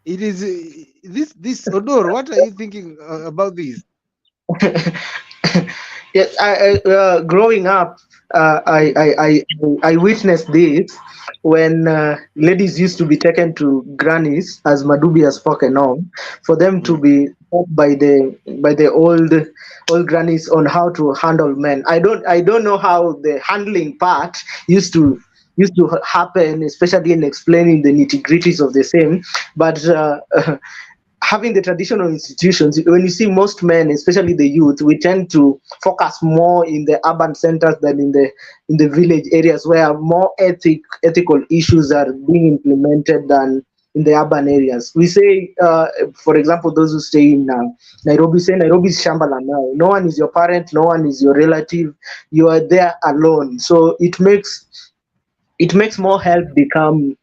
it is this Odor. What are you thinking about this? Yes, growing up, I witnessed this when ladies used to be taken to grannies, as Madubi has spoken of, for them to Mm, be taught by the old grannies on how to handle men. I don't know how the handling part used to happen, especially in explaining the nitty gritties of the same, but. Having the traditional institutions, when you see most men, especially the youth, we tend to focus more in the urban centers than in the village areas where more ethical issues are being implemented than in the urban areas. We say, for example, those who stay in Nairobi, say Nairobi is shambala now. No one is your parent, no one is your relative. You are there alone, so it makes more help become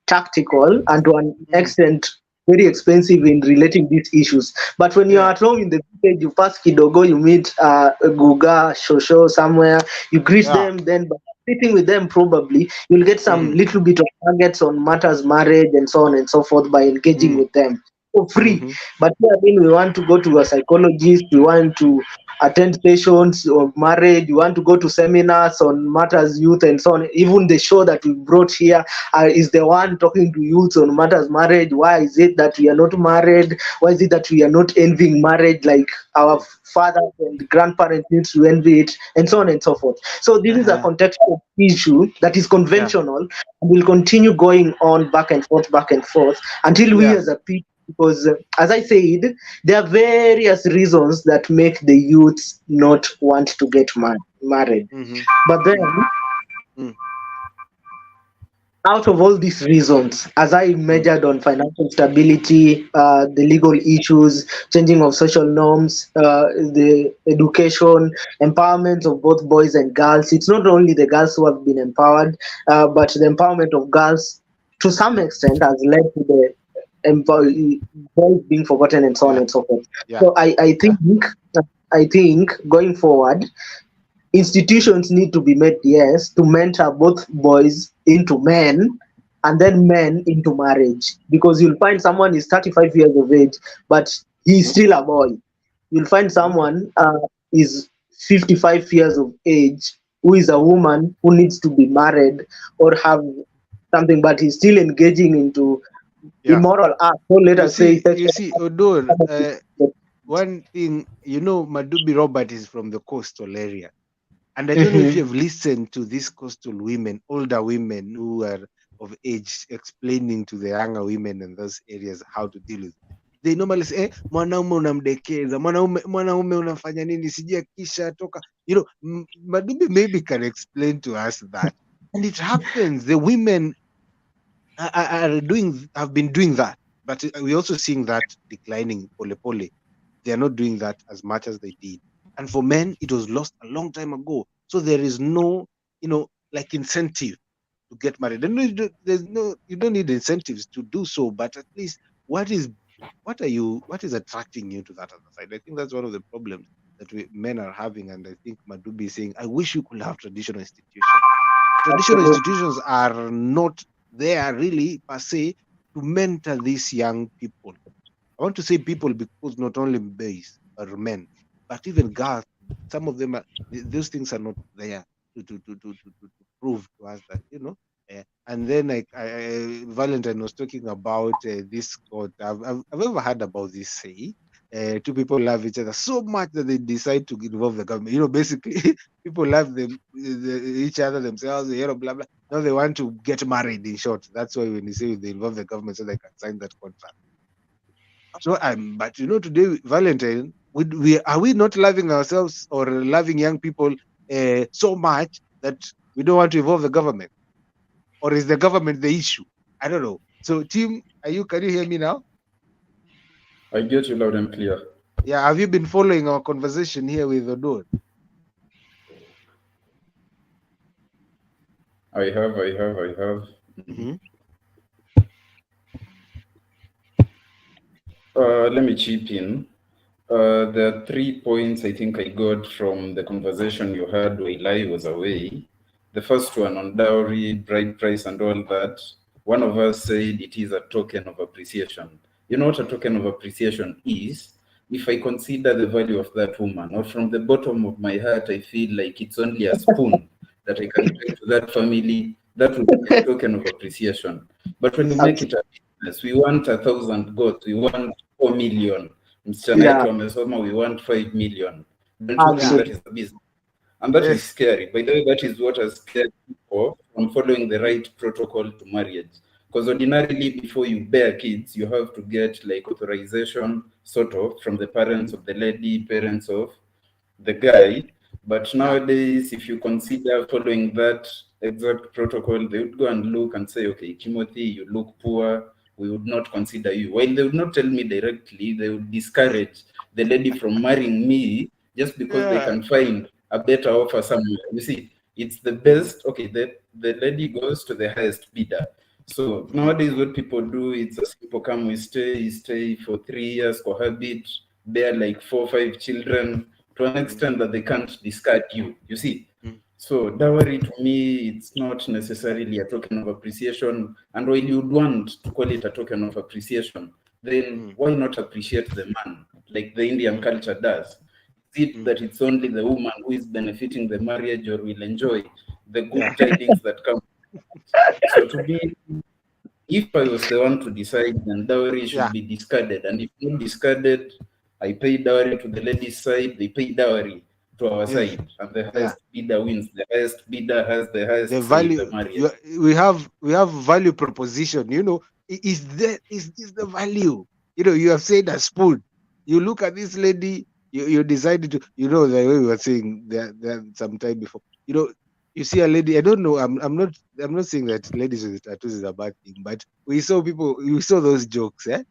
tactical and to an mm, extent very expensive in relating these issues. But when you're yeah. at home in the village, you pass Kidogo, you meet a Guga, Shosho somewhere, you greet Yeah. them, then by sitting with them, probably you'll get some Mm, little bit of nuggets on matters, marriage, and so on and so forth by engaging mm, with them for free. mm-hmm, But here again, we want to go to a psychologist, we want to attend sessions of marriage, we want to go to seminars on matters, youth, and so on. Even the show that we brought here is the one talking to youths on matters marriage. Why is it that we are not married? Why is it that we are not envying marriage like our fathers and grandparents need to envy it, and so on and so forth? So this is a uh-huh, contextual issue that is yeah. conventional and will continue going on back and forth until we Yeah. as a people, because as I said, there are various reasons that make the youths not want to get married. Mm-hmm, But then, mm, mm, out of all these reasons, as I mm, measured on financial stability, the legal issues, changing of social norms, the education, empowerment of both boys and girls, it's not only the girls who have been empowered, but the empowerment of girls to some extent has led to the boys being forgotten and so on yeah. and so forth. Yeah. So Yeah. I think going forward, institutions need to be made, yes, to mentor both boys into men and then men into marriage, because you'll find someone is 35 years of age but he's still a boy. You'll find Mm, someone is 55 years of age who is a woman who needs to be married or have something, but he's still engaging into yeah. immoral acts, so let us say You sexual see, Odor, acts. one thing, Madubi Robert is from the coastal area. And I don't know if Mhm. you've listened to these coastal women, older women who are of age, explaining to the younger women in those areas how to deal with it. They normally say, mwanaume unamdekeza, mwanaume unafanya nini, sijui akisha toka. Madubi maybe can explain to us that. And it happens. The women have been doing that. But we're also seeing that declining pole pole. They are not doing that as much as they did. And for men, it was lost a long time ago. So there is no, like incentive. to get married. You don't need incentives to do so, but at least what is attracting you to that other side? I think that's one of the problems that men are having, and I think Madubi is saying, I wish you could have traditional institutions. Traditional Absolutely. institutions are not there really per se to mentor these young people. I want to say people because not only boys or men, but even girls. Some of them those things are not there to prove to us that and then Valentine was talking about this quote. I've ever heard about this say. Two people love each other so much that they decide to involve the government. Basically, people love each other themselves. Blah blah. Now they want to get married. In short, that's why when you say they involve the government, so they can sign that contract. So but today, Valentine, we are we not loving ourselves or loving young people so much that we don't want to involve the government, or is the government the issue? I don't know. So, Tim, can you hear me now? I get you loud and clear. Yeah, have you been following our conversation here with Odor? I have. Mm-hmm. Let me chip in. There are 3 points I think I got from the conversation you had while I was away. The first one on dowry, bride price, and all that. One of us said it is a token of appreciation. You know what a token of appreciation is? If I consider the value of that woman, or from the bottom of my heart, I feel like it's only a spoon that I can bring to that family, that would be a token of appreciation. But when we make it a business, we want 1,000 goats, we want 4 million. Msichana Yeah, yetu amesoma, we want 5 million. Don't you think Yeah. that absolutely. is a business? And that is Yes. scary. By the way, that is what has scared people from following the right protocol to marriage. Because ordinarily, before you bear kids, you have to get like authorization, sort of, from the parents of the lady, parents of the guy. But Yeah. nowadays, if you consider following that exact protocol, they would go and look and say, okay, Timothy, you look poor. We would not consider you. While they would not tell me directly, they would discourage the lady from marrying me just because they Yeah. can find a better offer somewhere. You see, it's the best. Okay, the lady goes to the highest bidder. So Mm-hmm. nowadays, what people do, it's a simple come, we stay for 3 years, cohabit, bear like 4 or 5 children, to an extent that they can't discard you. You see, so dowry to me, it's not necessarily a token of appreciation. And when you'd want to call it a token of appreciation, then Mm-hmm. why not appreciate the man like the Indian culture does? Is it Mm-hmm. that it's only the woman who is benefiting the marriage or will enjoy the Yeah. good tidings that come? So to me, if I was the one to decide, then dowry Yeah. should be discarded. And if not discarded, I pay dowry to the lady's side, they pay dowry to our Yes. side, and the Yeah. highest bidder wins. The highest bidder has the The highest say in the value marriage. we have value proposition. Is this the value? You have said a spoon. You look at this lady, you decided to, the way we were saying there some time before. You see a lady. I don't know. I'm not saying that ladies with tattoos is a bad thing, but we saw those jokes, that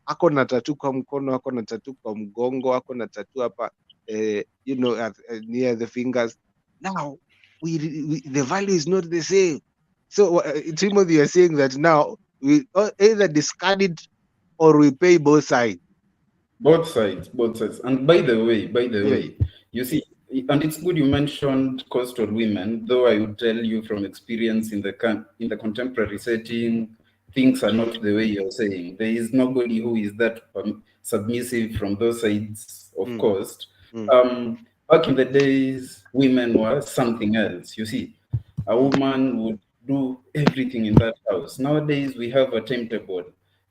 ako na tattoo kwa mkono, ako na tattoo kwa mgongo, ako na tattoo hapa, near the fingers. Now the value is not the same. So Timothy, you're saying that now we either discard it or we pay both sides. Both sides, both sides. And Yes. you see, and it's good you mentioned coastal women, though I would tell you from experience in the contemporary setting, things are not the way you're saying. There is nobody who is that submissive from those sides of Mm, coast. mm, Back in the days, women were something else. You see, a mm, woman would do everything in that house. Nowadays, we have a timetable.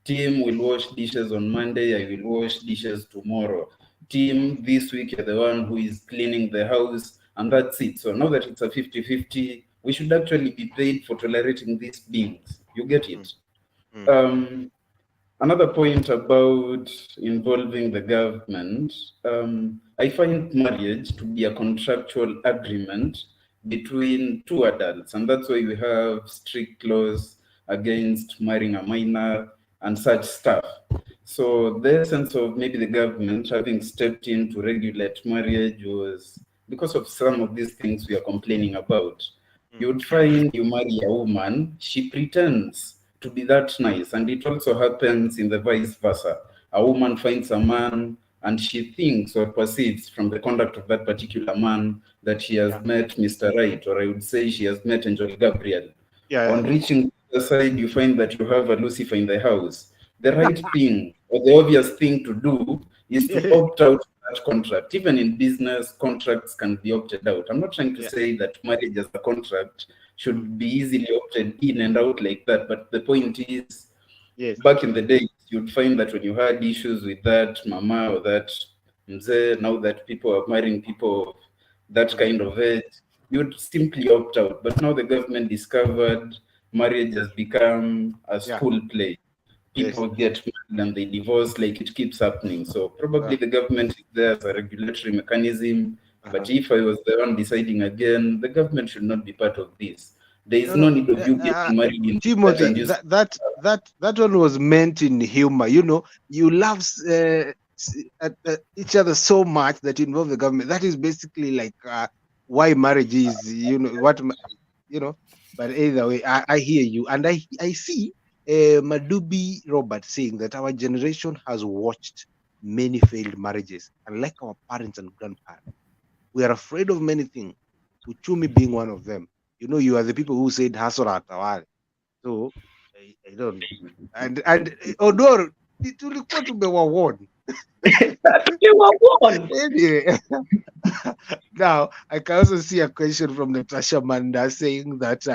Team will wash dishes on Monday, I will wash dishes tomorrow. Team, this week you're the one who is cleaning the house, and that's it. So now that it's a 50-50, we should actually be paid for tolerating these beings. You get mm, it? mm, Um, Another point about involving the government, I find marriage to be a contractual agreement between two adults, and that's why we have strict laws against marrying a minor and such stuff. So the sense of maybe the government having stepped in to regulate marriage was because of some of these things we are complaining about. You would find you marry a woman, she pretends to be that nice. And it also happens in the vice versa. A woman finds a man and she thinks or perceives from the conduct of that particular man that she has Yeah. met Mr. Right, or I would say she has met Angel Gabriel. Yeah. On reaching the side, you find that you have a Lucifer in the house. The right thing or the obvious thing to do is to Yeah. opt out of that contract. Even in business, contracts can be opted out. I'm not trying to Yeah. say that marriage as a contract Mm. should be easily opted in and out like that. But the point is, Yes. back in the days, you'd find that when you had issues with that mama or that mzee, now that people are marrying people of that Mm. kind of age, you'd simply opt out. But now the government discovered marriage has become a Yeah. school play. Yes. People get married and they divorce, like it keeps happening. So Uh, probably the government is there as a regulatory mechanism. uh-huh. But if I was the one deciding again, the government should not be part of this. There is No, no no, need of you getting married in the church Timothy, and you that one was meant in humor. You know, you love each other so much that you involve the government. That is basically like why marriage is. You know what you know. But either way, I hear you, and I see Madubi Robert saying that our generation has watched many failed marriages, unlike our parents and grandparents. We are afraid of many things. Uchumi being one of them. You know, you are the people who said hustle at awali. So I don't know. And Odor, tulikuwa tumewawarn. You were born. Anyway, now I can also see a question from Natasha Manda saying that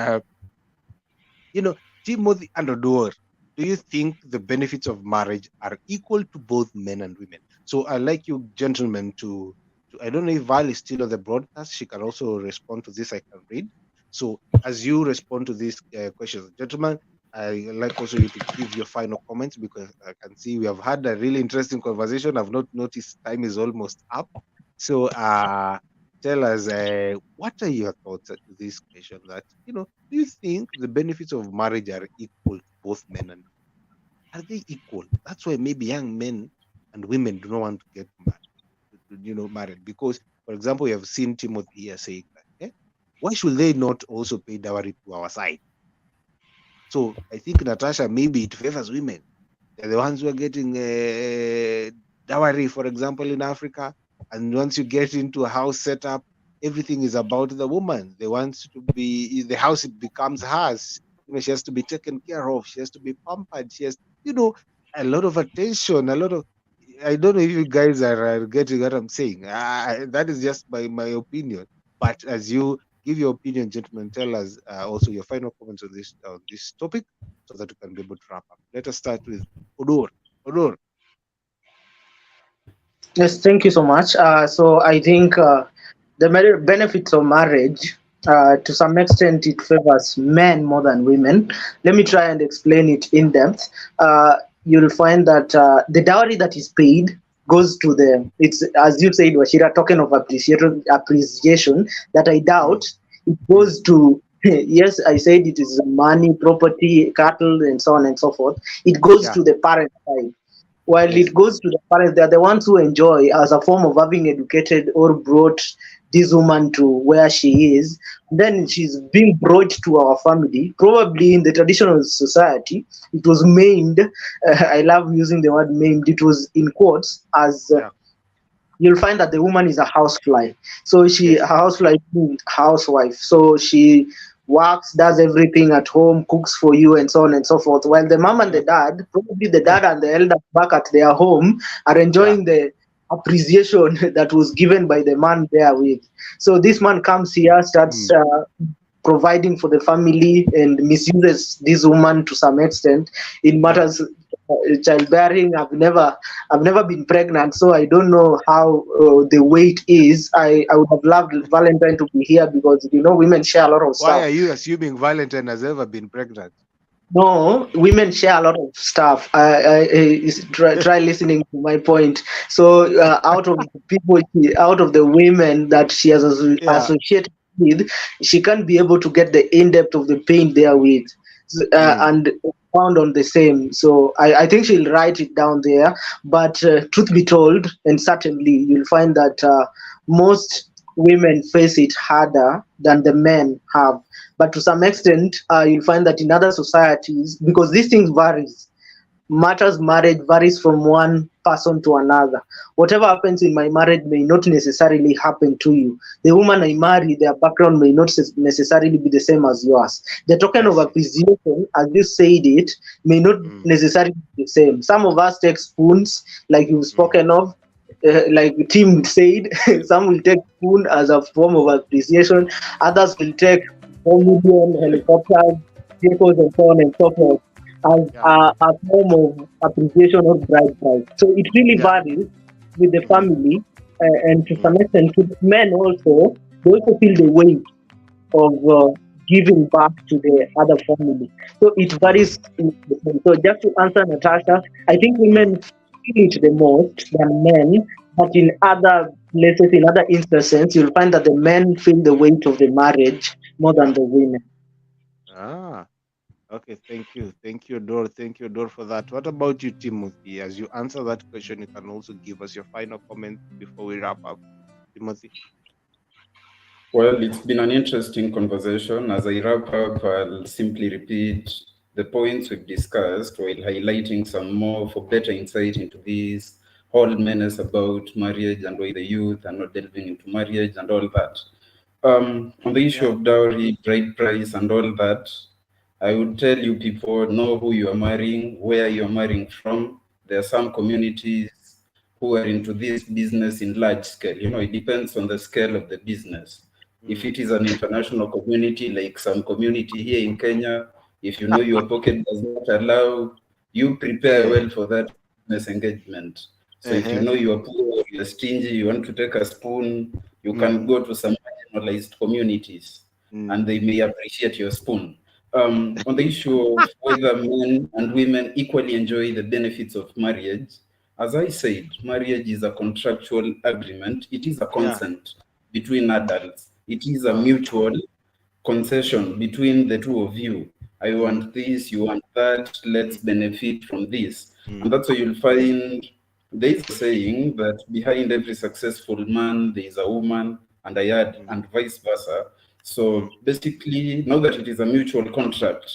you know, Timothy and Odor, do you think the benefits of marriage are equal to both men and women? So I like you gentlemen to I don't know if Val is still on the broadcast. She can also respond to this. I can read. So as you respond to these questions, gentlemen, I like also you to give your final comments because I can see we have had a really interesting conversation. I've not noticed time is almost up. So tell us what are your thoughts to this question that do you think the benefits of marriage are equal to both men and are they equal? That's why maybe young men and women do not want to get married because, for example, we have seen Timothy here saying that. Why should they not also pay dowry to our side? So I think Natasha, maybe it favors women. They're the ones who are getting dowry, for example, in Africa. And once you get into a house setup, everything is about the woman. They want to be the house; it becomes hers. She has to be taken care of. She has to be pampered. She has, a lot of attention. A lot of. I don't know if you guys are getting what I'm saying. That is just my opinion. But as you give your opinion, gentlemen, tell us also your final comments on this topic, so that we can be able to wrap up. Let us start with Odor. Odor. Yes, thank you so much. So I think the benefits of marriage, to some extent, it favors men more than women. Let me try and explain it in depth. You'll find that the dowry that is paid goes to it's as you said, Washira, token of appreciation that I Mm, doubt it mm, goes to. Yes, I said it is money, property, cattle, and so on and so forth. It goes yeah. to the parent side while Yes. it goes to the parents. They're the ones who enjoy as a form of having educated or brought this woman to where she is. Then Mm, she's being brought to our family. Probably in the traditional society, it was maimed. I love using the word maimed. It was in quotes as yeah. you'll find that the woman is a housefly. So she a Yes. housefly means housewife. So she works, does everything at home, cooks for you, and so on and so forth. While the mom and the dad, probably the dad and the elder back at their home, are Yeah. enjoying the appreciation that was given by the man there with. So this man comes here, starts Mm, providing for the family, and misuses this woman to some extent in yeah. matters childbearing. I've never been pregnant, so I don't know how the weight is. I would have loved Valentine to be here because women share a lot of Why stuff. are you assuming Valentine has ever been pregnant? No, women share a lot of stuff. Try listening to my point. So out of the people, out of the women that she has Yeah. associated with, she can't be able to get the in depth of the pain there with, Mm, and found on the same. So I think she'll write it down there. But truth be told, and certainly you'll find that most women face it harder than the men have. But to some extent, you'll find that in other societies, because these things varies, marriage varies from one person to another. Whatever happens in my marriage may not necessarily happen to you. The woman I marry, their background may not necessarily be the same as yours. The token of appreciation, as you said it, may not necessarily be the same. Some of us take spoons, like you've spoken of, like Tim said. Some will take spoon as a form of appreciation. Others will take 4 million helicopters, vehicles, and so on and so forth as a form of appreciation of bride price. So it really varies with the family, and to some extent, to men also, they also feel the weight of giving back to the other family. So it varies. So just to answer Natasha, I think women feel it the most than men, but in other places, in other instances, you'll find that the men feel the weight of the marriage more than the women. Okay, thank you, Dor. Thank you, Dor, for that. What about you, Timothy? As you answer that question, you can also give us your final comment before we wrap up. Timothy? Well, it's been an interesting conversation. As I wrap up, I'll simply repeat the points we've discussed while highlighting some more for better insight into this whole menace about marriage and why the youth are not delving into marriage and all that. On the issue of dowry, bride price, and all that, I would tell you people know who you are marrying, where you are marrying from. There are some communities who are into this business in large scale. It depends on the scale of the business. If it is an international community, like some community here in Kenya, if you know your pocket does not allow, you prepare well for that business engagement. So if you know you're poor, you're stingy, you want to take a spoon, you can go to some marginalized communities and they may appreciate your spoon. On the issue of whether men and women equally enjoy the benefits of marriage, as I said, marriage is a contractual agreement. It is a consent between adults. It is a mutual concession between the two of you. I want this, you want that, let's benefit from this. And that's why you'll find there is a saying that behind every successful man, there is a woman, and I add, and vice versa. So basically, now that it is a mutual contract,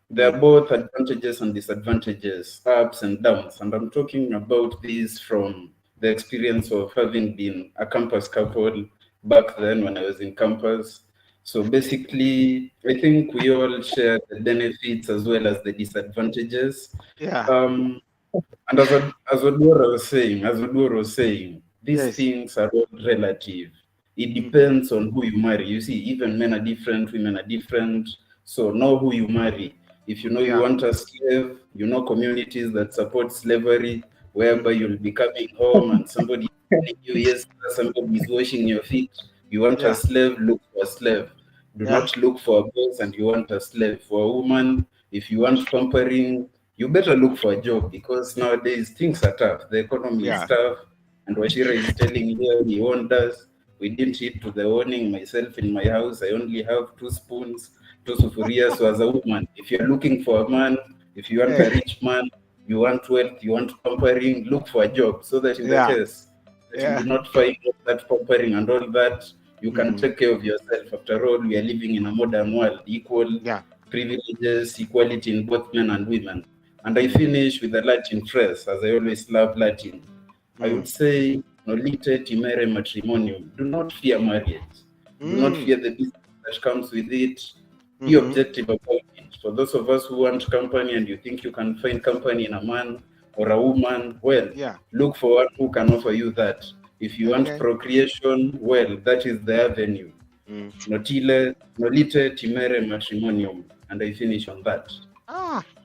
there are both advantages and disadvantages, ups and downs. And I'm talking about this from the experience of having been a campus couple back then when I was in campus. So basically, I think we all share the benefits as well as the disadvantages. And as Odoro was saying, these things are all relative. It depends on who you marry. You see, even men are different, women are different. So know who you marry. If you know you want a slave, you know communities that support slavery, whereby you'll be coming home and somebody is telling you, yes, somebody is washing your feet. You want a slave, look for a slave. Do not look for a boss and you want a slave. For a woman, if you want pampering, you better look for a job, because nowadays things are tough. The economy is tough. And Washira is telling here he warned us. We didn't eat to the warning. Myself in my house, I only have 2 spoons, 2 sufuria. So as a woman, if you're looking for a man, if you want a rich man, you want wealth, you want pampering, look for a job, so that in the case that you do not find that pampering and all that, you can take care of yourself. After all, we are living in a modern world, equal privileges, equality in both men and women. And I finish with the Latin phrase, as I always love Latin. I would say, nolite timere matrimonium. Do not fear marriage. Do not fear the business that comes with it. Be objective about it. For those of us who want company and you think you can find company in a man or a woman, well, look for one who can offer you that. If you want procreation, well, that is the avenue. Nolite timere matrimonium. And I finish on that.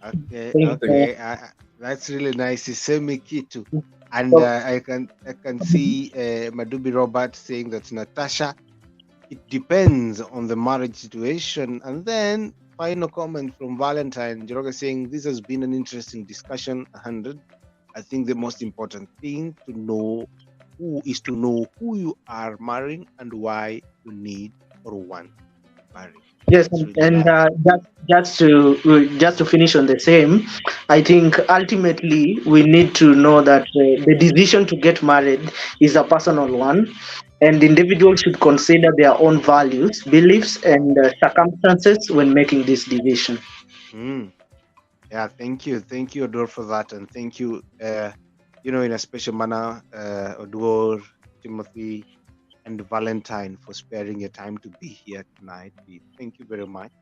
Okay. That's really nice. Isemi kitu. And I can see Madubi Robert saying that, Natasha, it depends on the marriage situation. And then final comment from Valentine Njoroge saying this has been an interesting discussion. 100. I think the most important thing to know who you are marrying and why you need or want marriage. Yes, and just to finish on the same, I think ultimately we need to know that the decision to get married is a personal one, and individuals should consider their own values, beliefs, and circumstances when making this decision. Mm. Yeah, thank you. Thank you, Odor, for that. And thank you, in a special manner, Odor, Timothy, and Valentine for sparing your time to be here tonight. Thank you very much.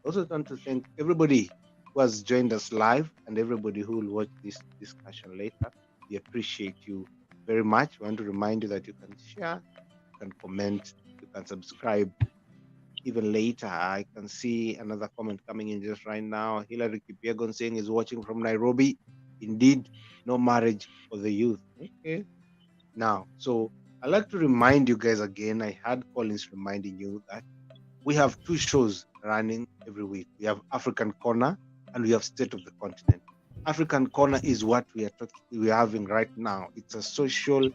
Also want to thank everybody who has joined us live and everybody who will watch this discussion later. We appreciate you very much. We want to remind you that you can share, you can comment, you can subscribe. Even later, I can see another comment coming in just right now. Hilary Kipiegon saying is watching from Nairobi. Indeed, no marriage for the youth. Okay. Now, so I'd like to remind you guys again. I had Collins reminding you that we have two shows running every week. We have African Corner and we have State of the Continent. African Corner is what we are having right now. It's a social,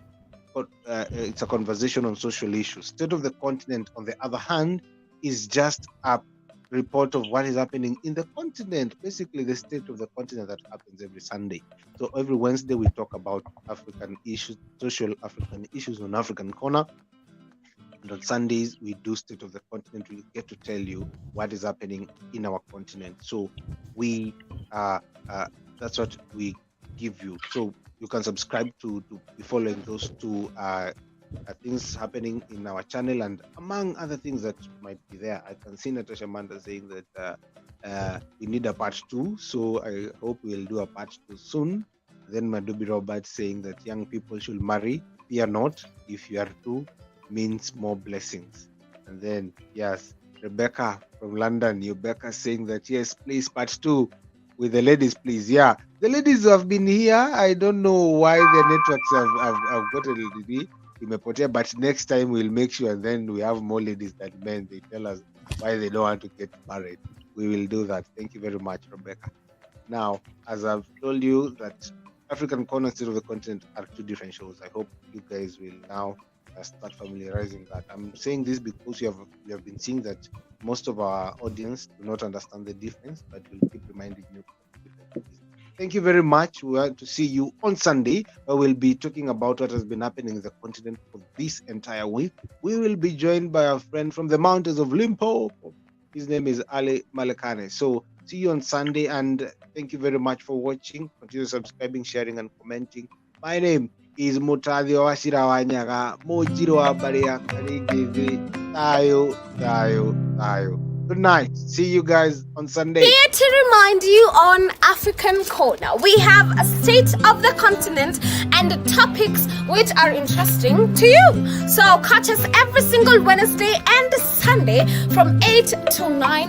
it's a conversation on social issues. State of the Continent, on the other hand, is just a report of what is happening in the continent, basically the state of the continent that happens every Sunday. So every Wednesday we talk about African issues, social African issues on African Corner. And on Sundays we do State of the Continent. We get to tell you what is happening in our continent. So we that's what we give you. So you can subscribe to be following those two things happening in our channel, and among other things that might be there. I can see Natasha Manda saying that we need a part 2, so I hope we'll do a part 2 soon. Then Madubi Robert saying that young people should marry, fear not, if you are 2 means more blessings. And then yes, Rebecca from London, Rebecca saying that yes, please part 2 with the ladies, please. Yeah, the ladies have been here. I don't know why the networks have got a little bit. But next time we'll make sure, and then we have more ladies than men. They tell us why they don't want to get married. We will do that. Thank you very much, Rebecca. Now, as I've told you, that African Corner, State of the Continent are 2 different shows. I hope you guys will now start familiarizing that. I'm saying this because we have been seeing that most of our audience do not understand the difference, but we'll keep reminding you. Thank you very much. We want to see you on Sunday, where we'll be talking about what has been happening in the continent for this entire week. We will be joined by our friend from the mountains of Limpopo. His name is Ali Malekane. So see you on Sunday, and thank you very much for watching. Continue subscribing, sharing, and commenting. My name is Mutadio Washirawanyaga, Mojiro Abaria Karigezi, Tayo. Good night. See you guys on Sunday. Here to remind you on African Corner, we have a state of the continent and topics which are interesting to you. So catch us every single Wednesday and Sunday from 8 to 9.